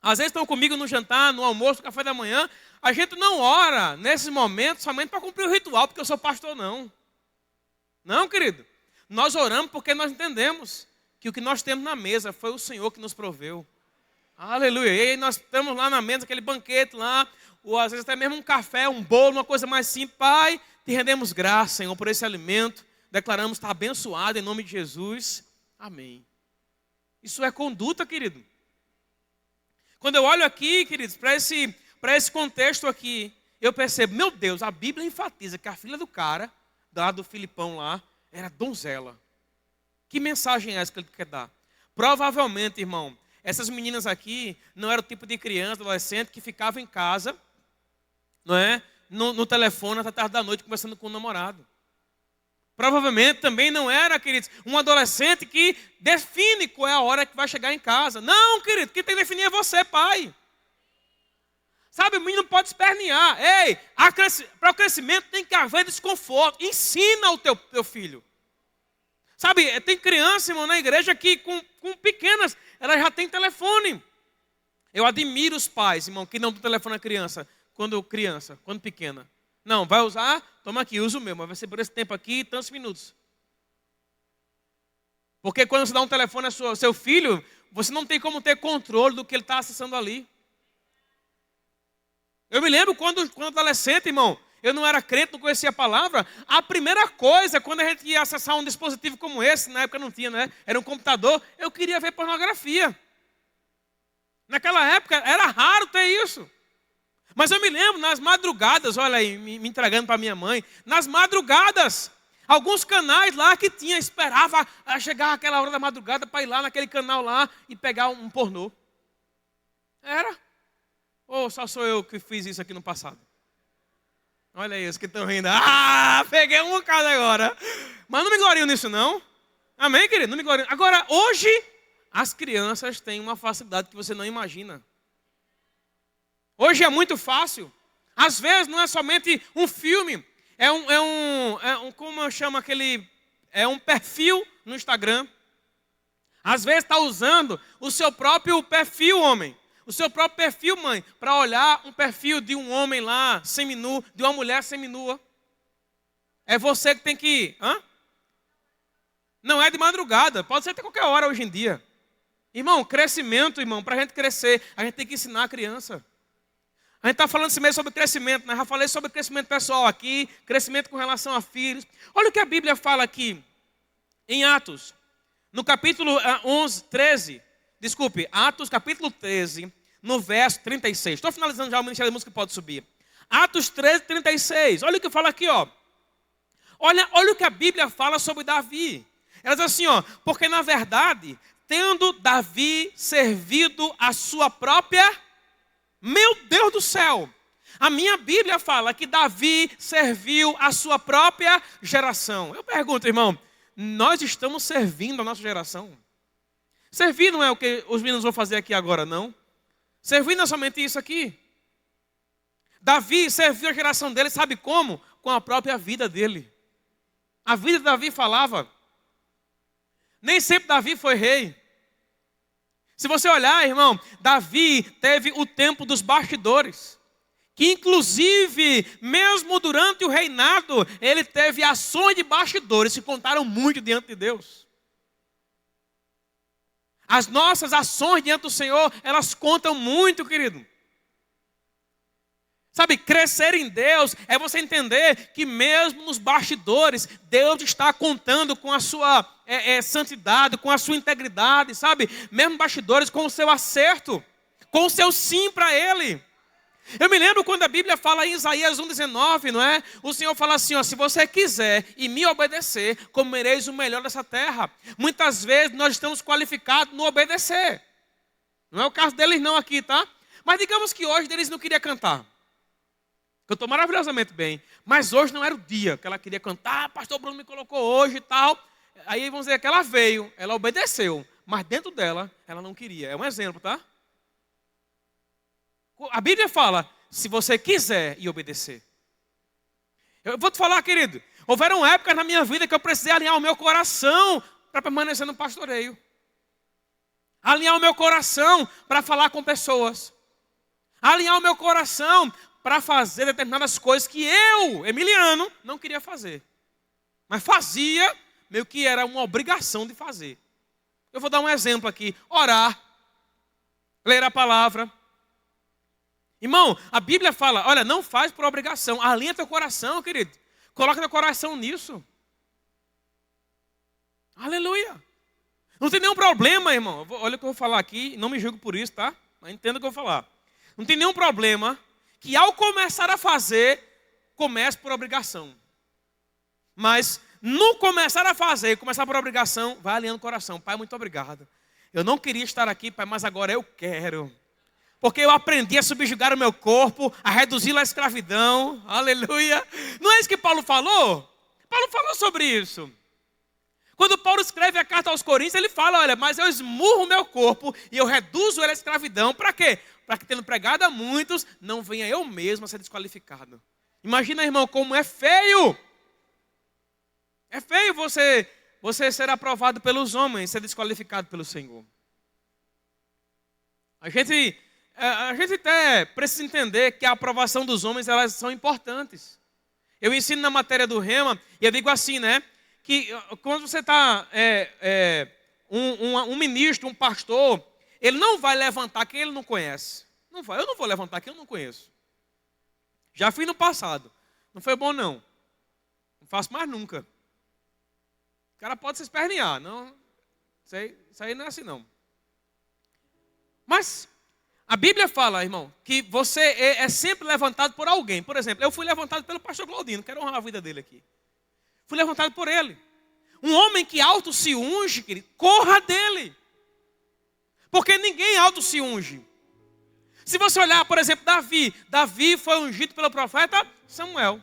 Às vezes estão comigo no jantar, no almoço, no café da manhã. A gente não ora nesses momentos somente para cumprir o ritual, porque eu sou pastor, não. Não, querido. Nós oramos porque nós entendemos que o que nós temos na mesa foi o Senhor que nos proveu. Aleluia. E aí nós estamos lá na mesa, aquele banquete lá, ou às vezes até mesmo um café, um bolo, uma coisa mais simples. Pai, te rendemos graça, Senhor, por esse alimento. Declaramos estar abençoado em nome de Jesus. Amém. Isso é conduta, querido. Quando eu olho aqui, queridos, para esse contexto aqui, eu percebo, meu Deus, a Bíblia enfatiza que a filha do cara, lá do Filipão lá, era donzela. Que mensagem é essa que ele quer dar? Provavelmente, irmão, essas meninas aqui não eram o tipo de criança, adolescente, que ficava em casa, não é? No telefone até tarde da noite, conversando com o namorado. Provavelmente também não era, queridos, um adolescente que define qual é a hora que vai chegar em casa. Não, querido, quem tem que definir é você, pai. Sabe, o menino pode espernear. Ei, para o crescimento tem que haver desconforto. Ensina o teu filho. Sabe, tem criança, irmão, na igreja que com pequenas, ela já tem telefone. Eu admiro os pais, irmão, que não dão telefone à criança, quando pequena. Não, vai usar, toma aqui, usa o meu, mas vai ser por esse tempo aqui, tantos minutos. Porque quando você dá um telefone ao seu filho, você não tem como ter controle do que ele está acessando ali. Eu me lembro quando adolescente, irmão, eu não era crente, não conhecia a palavra. A primeira coisa, quando a gente ia acessar um dispositivo como esse, na época não tinha, né? Era um computador, eu queria ver pornografia. Naquela época era raro ter isso. Mas eu me lembro, nas madrugadas, olha aí, me entregando para minha mãe, nas madrugadas, alguns canais lá que tinha, esperava chegar aquela hora da madrugada para ir lá naquele canal lá e pegar um pornô. Era. Ou só sou eu que fiz isso aqui no passado? Olha aí, os que estão rindo. Ah, peguei um bocado agora. Mas não me glorio nisso não. Amém, querido? Não me glorio. Agora, hoje, as crianças têm uma facilidade que você não imagina. Hoje é muito fácil. Às vezes não é somente um filme. É um como eu chamo aquele... É um perfil no Instagram. Às vezes está usando o seu próprio perfil, homem. O seu próprio perfil, mãe, para olhar um perfil de um homem lá, seminu, de uma mulher seminua. É você que tem que ir. Hã? Não é de madrugada. Pode ser até qualquer hora hoje em dia. Irmão, crescimento, irmão. Para a gente crescer, a gente tem que ensinar a criança. A gente está falando esse mês sobre crescimento, né? Já falei sobre crescimento pessoal aqui, crescimento com relação a filhos. Olha o que a Bíblia fala aqui, em Atos, no capítulo 13, no verso 36. Estou finalizando já o Ministério da Música, pode subir. Atos 13, 36. Olha o que fala aqui, ó. Olha o que a Bíblia fala sobre Davi. Ela diz assim, ó, porque na verdade, tendo Davi servido a sua própria... Meu Deus do céu, a minha Bíblia fala que Davi serviu a sua própria geração. Eu pergunto, irmão, nós estamos servindo a nossa geração? Servir não é o que os meninos vão fazer aqui agora, não. Servir não é somente isso aqui. Davi serviu a geração dele, sabe como? Com a própria vida dele. A vida de Davi falava. Nem sempre Davi foi rei. Se você olhar, irmão, Davi teve o tempo dos bastidores. Que inclusive, mesmo durante o reinado, ele teve ações de bastidores que contaram muito diante de Deus. As nossas ações diante do Senhor, elas contam muito, querido. Sabe, crescer em Deus é você entender que mesmo nos bastidores, Deus está contando com a sua santidade, com a sua integridade, sabe? Mesmo bastidores com o seu acerto, com o seu sim para Ele. Eu me lembro quando a Bíblia fala em Isaías 1,19, não é? O Senhor fala assim, ó, se você quiser e me obedecer, comereis o melhor dessa terra. Muitas vezes nós estamos qualificados no obedecer. Não é o caso deles não aqui, tá? Mas digamos que hoje eles não queriam cantar. Cantou maravilhosamente bem, mas hoje não era o dia que ela queria cantar. Pastor Bruno me colocou hoje e tal. Aí vamos dizer que ela veio, ela obedeceu, mas dentro dela, ela não queria. É um exemplo, tá? A Bíblia fala, se você quiser e obedecer. Eu vou te falar, querido, houveram épocas na minha vida que eu precisei alinhar o meu coração para permanecer no pastoreio. Alinhar o meu coração para falar com pessoas. Alinhar o meu coração para fazer determinadas coisas que eu, Emiliano, não queria fazer. Mas fazia, meio que era uma obrigação de fazer. Eu vou dar um exemplo aqui. Orar. Ler a palavra. Irmão, a Bíblia fala, olha, não faz por obrigação. Alinha teu coração, querido. Coloca teu coração nisso. Aleluia. Não tem nenhum problema, irmão. Olha o que eu vou falar aqui, não me julgo por isso, tá? Mas entenda o que eu vou falar. Não tem nenhum problema que ao começar a fazer, comece por obrigação. Mas no começar a fazer, começar por obrigação, vai alinhando o coração. Pai, muito obrigado. Eu não queria estar aqui, Pai, mas agora eu quero. Porque eu aprendi a subjugar o meu corpo, a reduzi-lo à escravidão. Aleluia. Não é isso que Paulo falou? Paulo falou sobre isso. Quando Paulo escreve a carta aos Coríntios, ele fala, olha, mas eu esmurro o meu corpo e eu reduzo ele à escravidão. Para quê? Para que, tendo pregado a muitos, não venha eu mesmo a ser desqualificado. Imagina, irmão, como é feio. É feio você ser aprovado pelos homens, ser desqualificado pelo Senhor. A gente até precisa entender que a aprovação dos homens, elas são importantes. Eu ensino na matéria do Rema, e eu digo assim, né? que quando você está um ministro, um pastor, ele não vai levantar quem ele não conhece. Não vai, eu não vou levantar quem eu não conheço. Já fiz no passado. Não foi bom, não. Não faço mais nunca. O cara pode se espernear. Não, isso aí não é assim, não. Mas a Bíblia fala, irmão, que você é sempre levantado por alguém. Por exemplo, eu fui levantado pelo pastor Claudino. Quero honrar a vida dele aqui. Fui levantado por ele. Um homem que auto se unge, querido, corra dele. Porque ninguém auto se unge. Se você olhar, por exemplo, Davi foi ungido pelo profeta Samuel.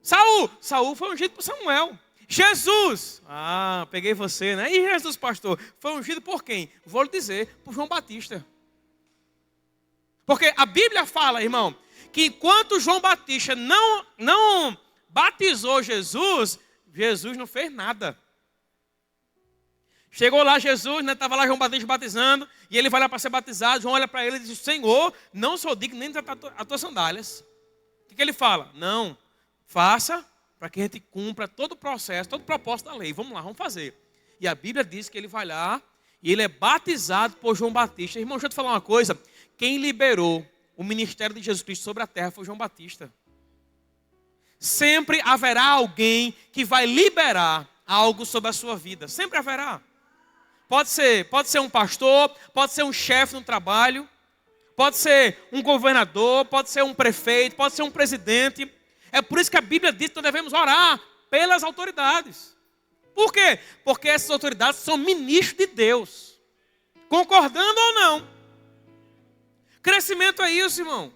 Saul foi ungido por Samuel. Jesus, peguei você, né? E Jesus, pastor, foi ungido por quem? Vou lhe dizer, por João Batista. Porque a Bíblia fala, irmão, que enquanto João Batista não batizou Jesus, Jesus não fez nada. Chegou lá Jesus, né? Estava lá João Batista batizando, e ele vai lá para ser batizado. João olha para ele e diz: Senhor, não sou digno nem de as tuas sandálias. O que ele fala? Não, faça para que a gente cumpra todo o processo, todo o propósito da lei. Vamos lá, vamos fazer. E a Bíblia diz que ele vai lá e ele é batizado por João Batista. Irmão, deixa eu te falar uma coisa. Quem liberou o ministério de Jesus Cristo sobre a terra foi João Batista. Sempre haverá alguém que vai liberar algo sobre a sua vida. Sempre haverá. Pode ser um pastor, pode ser um chefe no trabalho, pode ser um governador, pode ser um prefeito, pode ser um presidente. É por isso que a Bíblia diz que nós devemos orar pelas autoridades. Por quê? Porque essas autoridades são ministros de Deus. Concordando ou não. Crescimento é isso, irmão.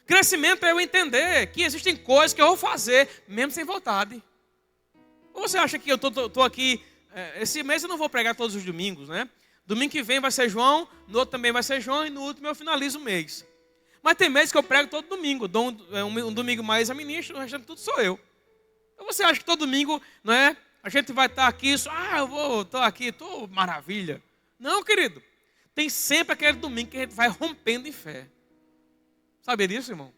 Crescimento é eu entender que existem coisas que eu vou fazer, mesmo sem vontade. Ou você acha que eu estou aqui... esse mês eu não vou pregar todos os domingos, né? Domingo que vem vai ser João, no outro também vai ser João, e no último eu finalizo o mês. Mas tem meses que eu prego todo domingo. Dou um domingo mais a ministra, o restante tudo sou eu. Então você acha que todo domingo, não é? A gente vai estar aqui, estou aqui, estou maravilha. Não, querido. Tem sempre aquele domingo que a gente vai rompendo em fé. Sabia disso, irmão?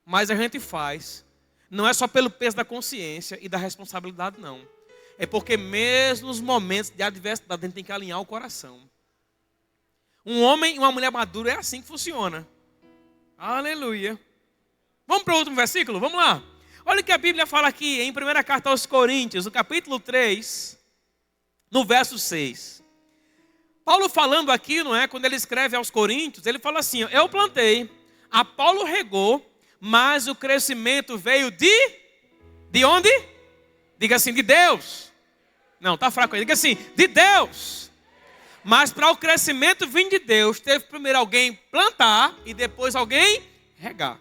Mas a gente faz. Não é só pelo peso da consciência e da responsabilidade, não. É porque mesmo nos momentos de adversidade a gente tem que alinhar o coração. Um homem e uma mulher madura é assim que funciona. Aleluia. Vamos para o último versículo? Vamos lá. Olha o que a Bíblia fala aqui em 1ª carta aos Coríntios, no capítulo 3, no verso 6. Paulo falando aqui, não é? Quando ele escreve aos Coríntios, ele fala assim: eu plantei, Apolo regou, mas o crescimento veio de onde? Diga assim, de Deus. Não, está fraco aí. Diga assim, de Deus. Mas para o crescimento vir de Deus, teve primeiro alguém plantar e depois alguém regar.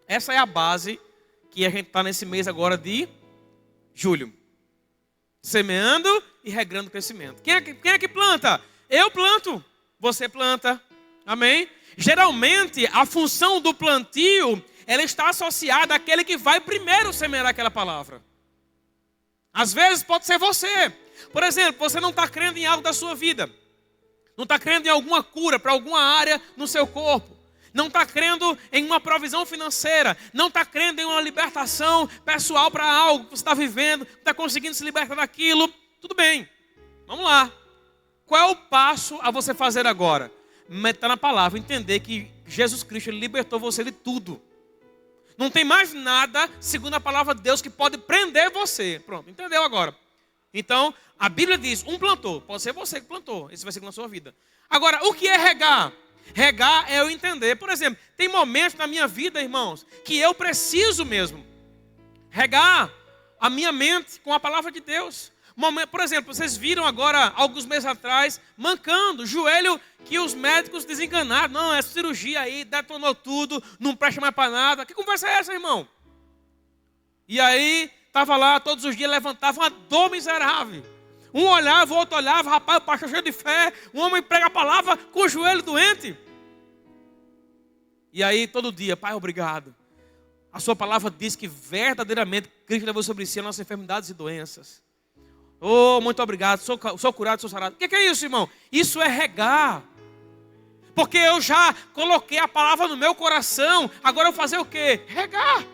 Essa é a base que a gente está nesse mês agora de julho. Semeando e regando o crescimento. Quem é que planta? Eu planto, você planta. Amém? Geralmente, a função do plantio, ela está associada àquele que vai primeiro semear aquela palavra. Às vezes pode ser você. Por exemplo, você não está crendo em algo da sua vida. Não está crendo em alguma cura para alguma área no seu corpo. Não está crendo em uma provisão financeira. Não está crendo em uma libertação pessoal para algo que você está vivendo. Está conseguindo se libertar daquilo. Tudo bem. Vamos lá. Qual é o passo a você fazer agora? Meditar na palavra. Entender que Jesus Cristo libertou você de tudo. Não tem mais nada, segundo a palavra de Deus, que pode prender você. Pronto, entendeu agora? Então, a Bíblia diz, um plantou. Pode ser você que plantou. Esse vai ser na sua vida. Agora, o que é regar? Regar é eu entender. Por exemplo, tem momentos na minha vida, irmãos, que eu preciso mesmo regar a minha mente com a palavra de Deus. Por exemplo, vocês viram agora, alguns meses atrás, mancando, joelho que os médicos desenganaram. Não, é cirurgia aí, detonou tudo, não presta mais para nada. Que conversa é essa, irmão? E aí, estava lá, todos os dias levantava uma dor miserável. Um olhava, o outro olhava, rapaz, o pastor cheio de fé, um homem prega a palavra com o joelho doente. E aí, todo dia, Pai, obrigado. A sua palavra diz que verdadeiramente Cristo levou sobre si as nossas enfermidades e doenças. Oh, muito obrigado, sou curado, sou sarado. O que é isso, irmão? Isso é regar. Porque eu já coloquei a palavra no meu coração. Agora eu vou fazer o quê? Regar.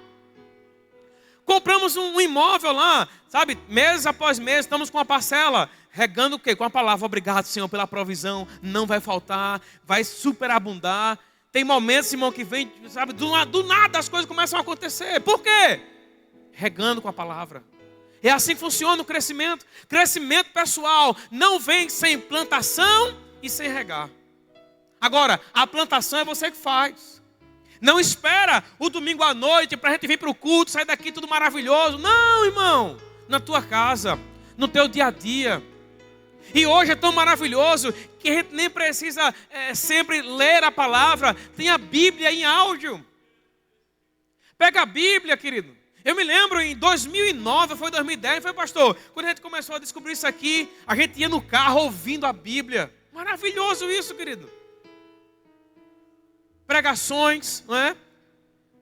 Compramos um imóvel lá, sabe? Mês após mês, estamos com uma parcela. Regando o quê? Com a palavra, obrigado, Senhor, pela provisão. Não vai faltar, vai superabundar. Tem momentos, irmão, que vem, sabe? Do nada as coisas começam a acontecer. Por quê? Regando com a palavra. É assim que funciona o crescimento. Crescimento pessoal não vem sem plantação e sem regar. Agora, a plantação é você que faz. Não espera o domingo à noite para a gente vir para o culto, sair daqui tudo maravilhoso. Não, irmão. Na tua casa, no teu dia a dia. E hoje é tão maravilhoso que a gente nem precisa sempre ler a palavra. Tem a Bíblia em áudio. Pega a Bíblia, querido. Eu me lembro em 2009, foi 2010, foi pastor? Quando a gente começou a descobrir isso aqui, a gente ia no carro ouvindo a Bíblia. Maravilhoso isso, querido. Pregações, não é?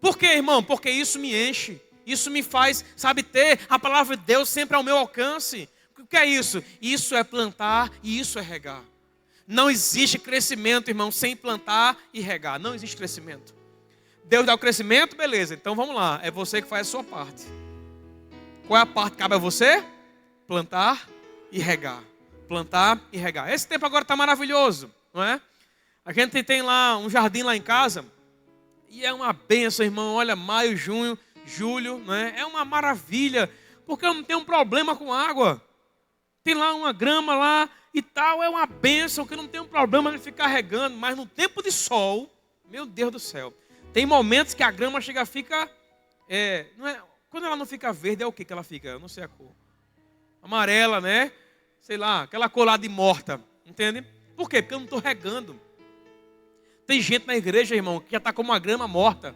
Por quê, irmão? Porque isso me enche. Isso me faz, sabe, ter a palavra de Deus sempre ao meu alcance. O que é isso? Isso é plantar e isso é regar. Não existe crescimento, irmão, sem plantar e regar. Não existe crescimento. Deus dá o crescimento, beleza. Então vamos lá. É você que faz a sua parte. Qual é a parte que cabe a você? Plantar e regar. Plantar e regar. Esse tempo agora está maravilhoso, não é? A gente tem lá um jardim lá em casa. E é uma bênção, irmão. Olha, maio, junho, julho, não é? É uma maravilha. Porque eu não tenho um problema com água. Tem lá uma grama lá e tal. É uma bênção que eu não tenho um problema de ficar regando. Mas no tempo de sol, meu Deus do céu. Tem momentos que a grama chega a ficar... não é, quando ela não fica verde, é o que ela fica? Eu não sei a cor. Amarela, né? Sei lá, aquela cor lá de morta. Entende? Por quê? Porque eu não estou regando. Tem gente na igreja, irmão, que já está com uma grama morta.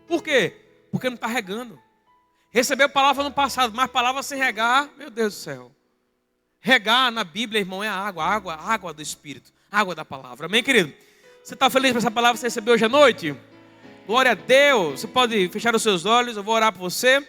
Por quê? Porque não está regando. Recebeu palavra no passado, mas palavra sem regar, meu Deus do céu. Regar na Bíblia, irmão, é água do Espírito. Água da palavra. Amém, querido? Você está feliz com essa palavra que você recebeu hoje à noite? Glória a Deus. Você pode fechar os seus olhos, eu vou orar por você.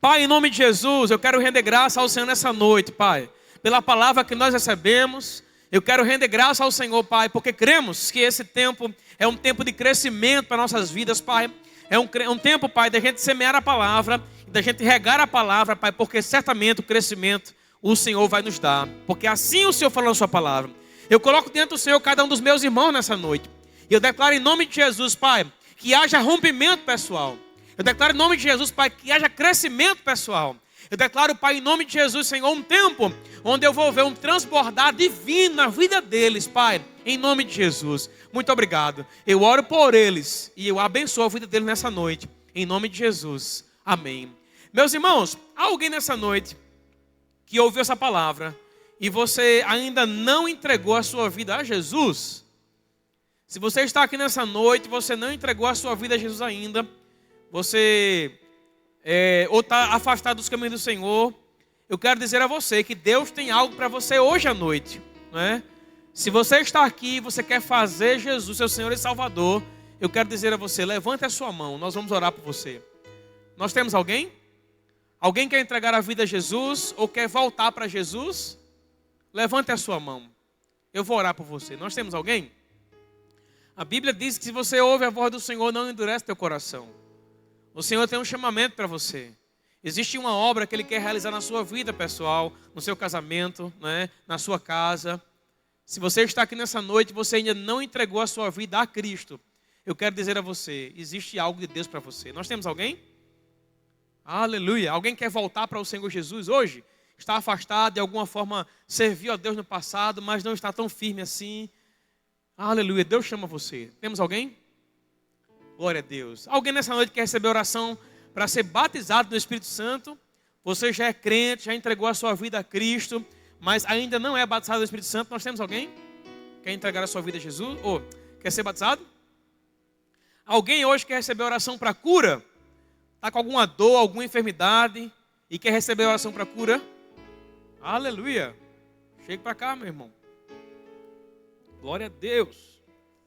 Pai, em nome de Jesus, eu quero render graça ao Senhor nessa noite, Pai. Pela palavra que nós recebemos, eu quero render graça ao Senhor, Pai, porque cremos que esse tempo é um tempo de crescimento para nossas vidas, Pai. É um tempo, Pai, da gente semear a palavra, da gente regar a palavra, Pai, porque certamente o crescimento o Senhor vai nos dar. Porque assim o Senhor falou na sua palavra. Eu coloco dentro do Senhor cada um dos meus irmãos nessa noite. E eu declaro em nome de Jesus, Pai, que haja rompimento pessoal. Eu declaro em nome de Jesus, Pai, que haja crescimento pessoal. Eu declaro, Pai, em nome de Jesus, Senhor, um tempo onde eu vou ver um transbordar divino na vida deles, Pai, em nome de Jesus. Muito obrigado. Eu oro por eles e eu abençoo a vida deles nessa noite, em nome de Jesus. Amém. Meus irmãos, há alguém nessa noite que ouviu essa palavra e você ainda não entregou a sua vida a Jesus? Se você está aqui nessa noite, você não entregou a sua vida a Jesus ainda, você ou está afastado dos caminhos do Senhor, eu quero dizer a você que Deus tem algo para você hoje à noite, não é? Se você está aqui e você quer fazer Jesus seu Senhor e Salvador, eu quero dizer a você, levante a sua mão, nós vamos orar por você. Nós temos alguém? Alguém quer entregar a vida a Jesus ou quer voltar para Jesus? Levante a sua mão, eu vou orar por você. Nós temos alguém? A Bíblia diz que se você ouve a voz do Senhor, não endurece teu coração. O Senhor tem um chamamento para você. Existe uma obra que Ele quer realizar na sua vida pessoal, no seu casamento, né? Na sua casa. Se você está aqui nessa noite, você ainda não entregou a sua vida a Cristo, eu quero dizer a você, existe algo de Deus para você. Nós temos alguém? Aleluia. Alguém quer voltar para o Senhor Jesus hoje? Está afastado, de alguma forma serviu a Deus no passado, mas não está tão firme assim. Aleluia, Deus chama você. Temos alguém? Glória a Deus. Alguém nessa noite quer receber oração para ser batizado no Espírito Santo? Você já é crente, já entregou a sua vida a Cristo, mas ainda não é batizado no Espírito Santo. Nós temos alguém? Quer entregar a sua vida a Jesus? Ou quer ser batizado? Alguém hoje quer receber oração para cura? Está com alguma dor, alguma enfermidade e quer receber oração para cura? Aleluia. Chegue para cá, meu irmão. Glória a Deus.